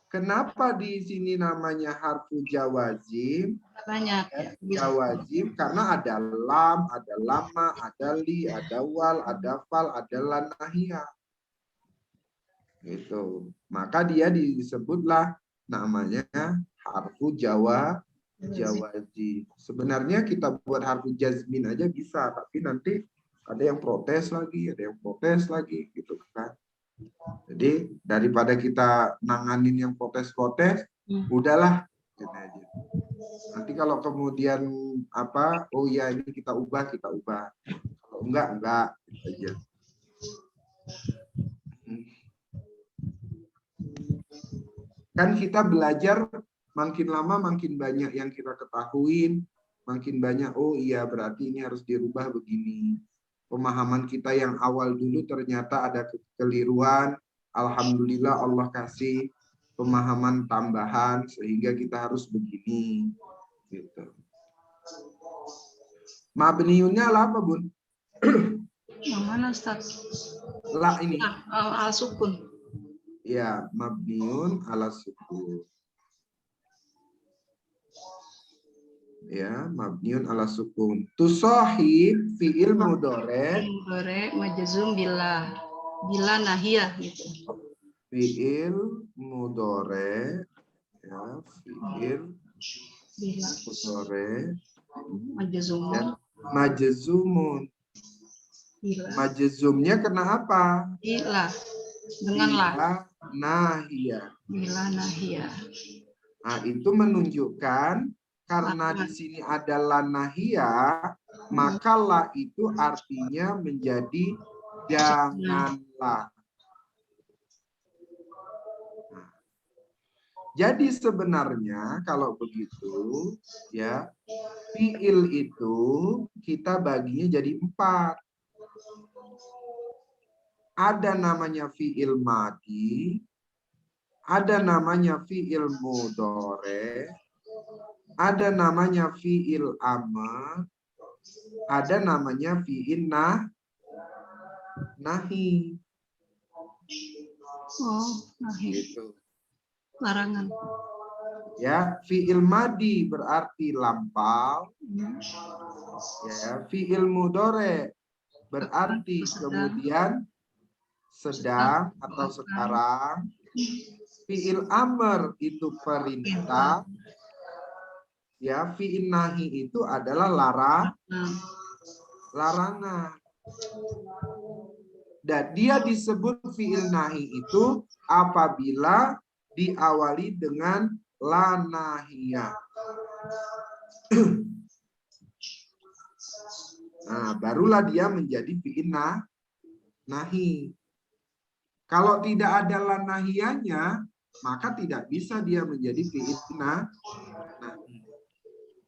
Kenapa di sini namanya harfu jawazim? Banyak. Jawazim karena ada lam, ada lama, ada li, ada wal, ada fal, ada lan nahiyah. Gitu. Maka dia disebutlah namanya harfu jawazim. Sebenarnya kita buat harfu jazmin aja bisa, tapi nanti ada yang protes lagi, gitu kan. Jadi daripada kita nanganin yang protes-protes, udahlah gitu aja. Nanti kalau kemudian oh ya ini kita ubah. Kalau enggak gitu aja. Kan kita belajar makin lama makin banyak yang kita ketahuin, makin banyak oh iya berarti ini harus dirubah begini. Pemahaman kita yang awal dulu ternyata ada kekeliruan, alhamdulillah Allah kasih pemahaman tambahan sehingga kita harus begini gitu. Mabniunnya apa, Bun? Yang mana Ustaz? La ini. Al sukun. Ya, mabniun ala sukun. Ya, mabniun ala sukun. Tusahib fi'il mudhari. Mudhari majzum bila nahiyah gitu. Fi'il mudhari ya, fi'il mudhari Majzumun. majzumun. Majzumnya kenapa? Bila dengan la. Nahiyah. Bila nahiyah. Nah, itu menunjukkan karena di sini ada la nahiyah, maka la itu artinya menjadi janganlah. Nah, jadi sebenarnya kalau begitu ya, fiil itu kita baginya jadi 4. Ada namanya fiil madi, ada namanya fiil mudhari, ada namanya fiil amr, ada namanya fiil nahi. Oh, nahi. Gitu. Larangan. Ya, fiil madi berarti lampau. Ya, fiil mudhari berarti kemudian sedang atau sekarang. Fiil amr itu perintah. Ya, fiil nahi itu adalah larangan. Dan dia disebut fiil nahi itu apabila diawali dengan la nahiyah. Nah, barulah dia menjadi fiil nahi. Kalau tidak ada la nahiyahnya, maka tidak bisa dia menjadi fiil nahi.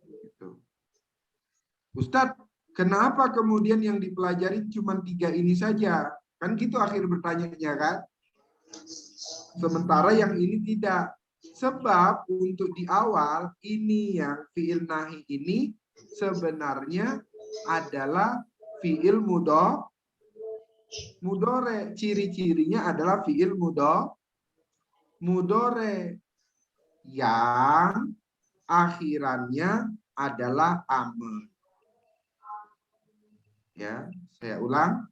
Gitu. Ustadz, kenapa kemudian yang dipelajari cuma 3 ini saja? Kan gitu akhir bertanya-nya kan? Sementara yang ini tidak. Sebab untuk di awal ini yang fiil nahi ini sebenarnya adalah fiil mudhari. Ciri-cirinya adalah fiil mudhari yang akhirannya adalah amr. Ya, saya ulang.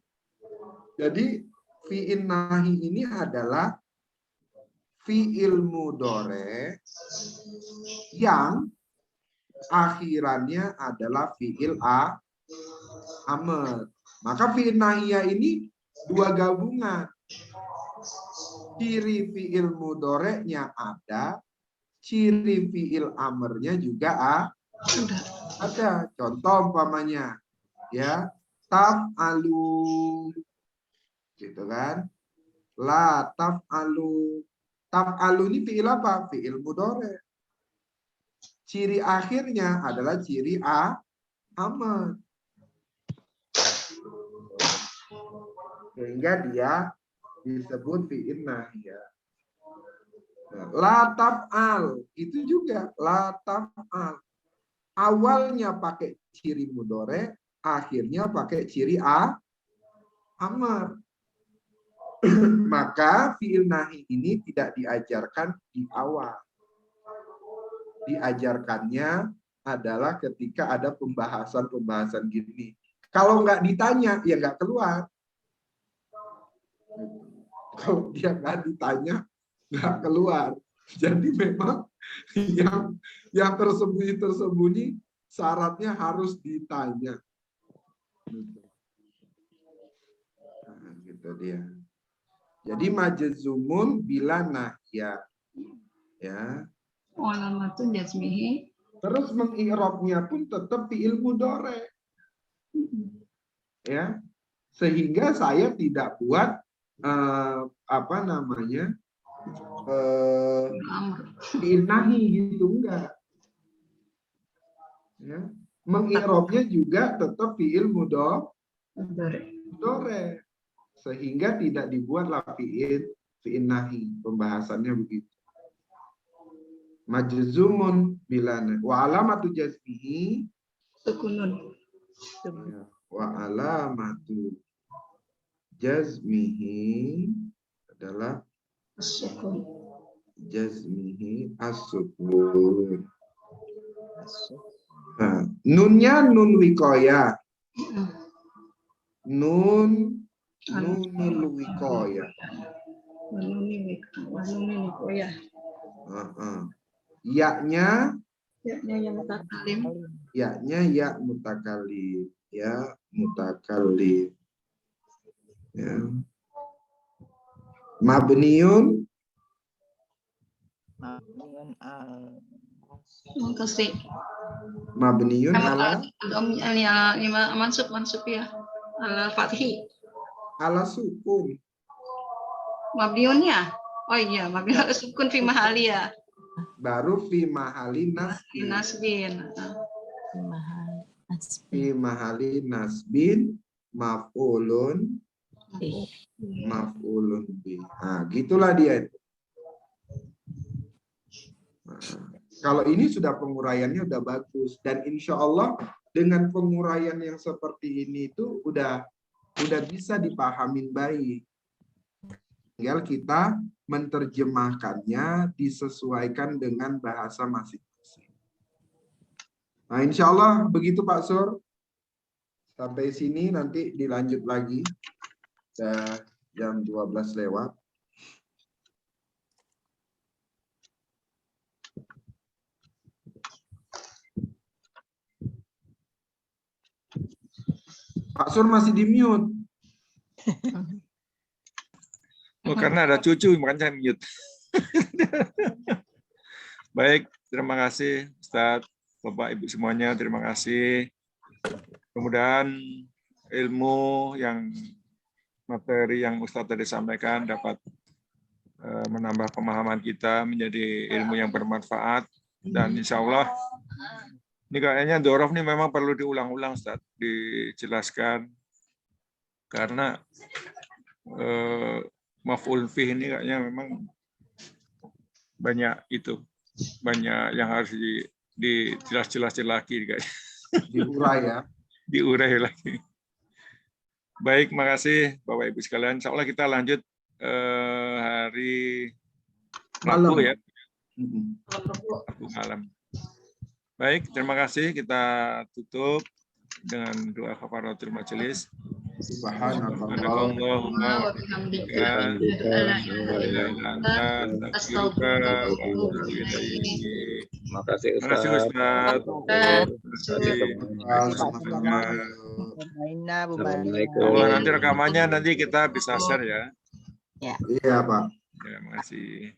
Jadi fiil nahi ini adalah fiil mudhari yang akhirannya adalah fiil amr. Maka fiil nahiyah ini dua gabungan. Ciri fiil mudhari'nya ada, ciri fiil amrnya juga ada. Contoh umpamanya ya, taf'alu gitu kan. La taf'alu. Taf'alu ini fiil apa? Fiil mudhari'. Ciri akhirnya adalah ciri amr. Sehingga dia disebut fi'il nahiyah. Nah, la taf'al itu juga la taf'al. Awalnya pakai ciri mudhari', akhirnya pakai ciri amr. Maka fi'il nahi ini tidak diajarkan di awal. Diajarkannya adalah ketika ada pembahasan gini. Kalau nggak ditanya, ya nggak keluar. Kalau dia nggak ditanya, nggak keluar. Jadi memang yang tersembunyi syaratnya harus ditanya. Nah, gitu dia. Jadi majzumun bila nahya, ya. Walamatun jazmihi. Terus mengi'rabnya pun tetap fi'il mudhari. Ya, sehingga saya tidak buat apa namanya fi'il nahi gitu, enggak. Ya, mengi'rabnya juga tetap fi'il mudhari, sehingga tidak dibuatlah fi'il nahi. Pembahasannya begitu. Majzumun bilan wa alamatu jazmihi Sukunun. wa alamatu jazmihi adalah Sukun. jazmihi as-sukun. Nah, nunnya nun wiqayah. Nunul wiqayah. Wanuni wikoya. Ya-nya Yang mutakalim. ya-nya ya mutakallim, ya mutakallim. Ya. Mabniun Kasih. mabniun ala Mansub ya. Ala fathi. sukun. Mabniunnya. Oh iya, mabniun sukun fi mahalia. Baru fi mahali nasbin. Nasbin. Fi mahali nasbin maf'ulun bi. Nah, gitulah dia. Nah, kalau ini sudah penguraiannya udah bagus, dan insya Allah dengan penguraian yang seperti ini itu udah bisa dipahamin baik. Tinggal kita menerjemahkannya disesuaikan dengan bahasa masing-masing. Nah, insya Allah begitu Pak Sur. Sampai sini nanti dilanjut lagi. Sudah jam 12 lewat. Pak Sur masih di mute. Oh, karena ada cucu, makanya saya mute. Baik, terima kasih Ustadz, Bapak Ibu semuanya, terima kasih. Mudah-mudahan ilmu materi yang Ustadz tadi sampaikan dapat menambah pemahaman kita menjadi ilmu yang bermanfaat, dan insya Allah ini kayaknya Dorof ini memang perlu diulang-ulang Ustadz, dijelaskan, karena maf'ul fih ini kayaknya memang banyak yang harus dijelas-jelasin lagi kayaknya. Diurai ya. Diurai lagi. Baik, makasih Bapak Ibu sekalian. Insya Allah kita lanjut hari Rabu ya. Rabu malam. Baik, terima kasih. Kita tutup dengan doa kafaratul majelis. Subhanakallahumma wa bihamdika asyhadu an la ilaha illa anta astaghfiruka wa atubu ilaik. Terima kasih Terima kasih Ustaz. Ustaz. Assalamualaikum. Kalau nanti rekamannya nanti kita bisa share ya. Iya, Pak. Ya, terima kasih.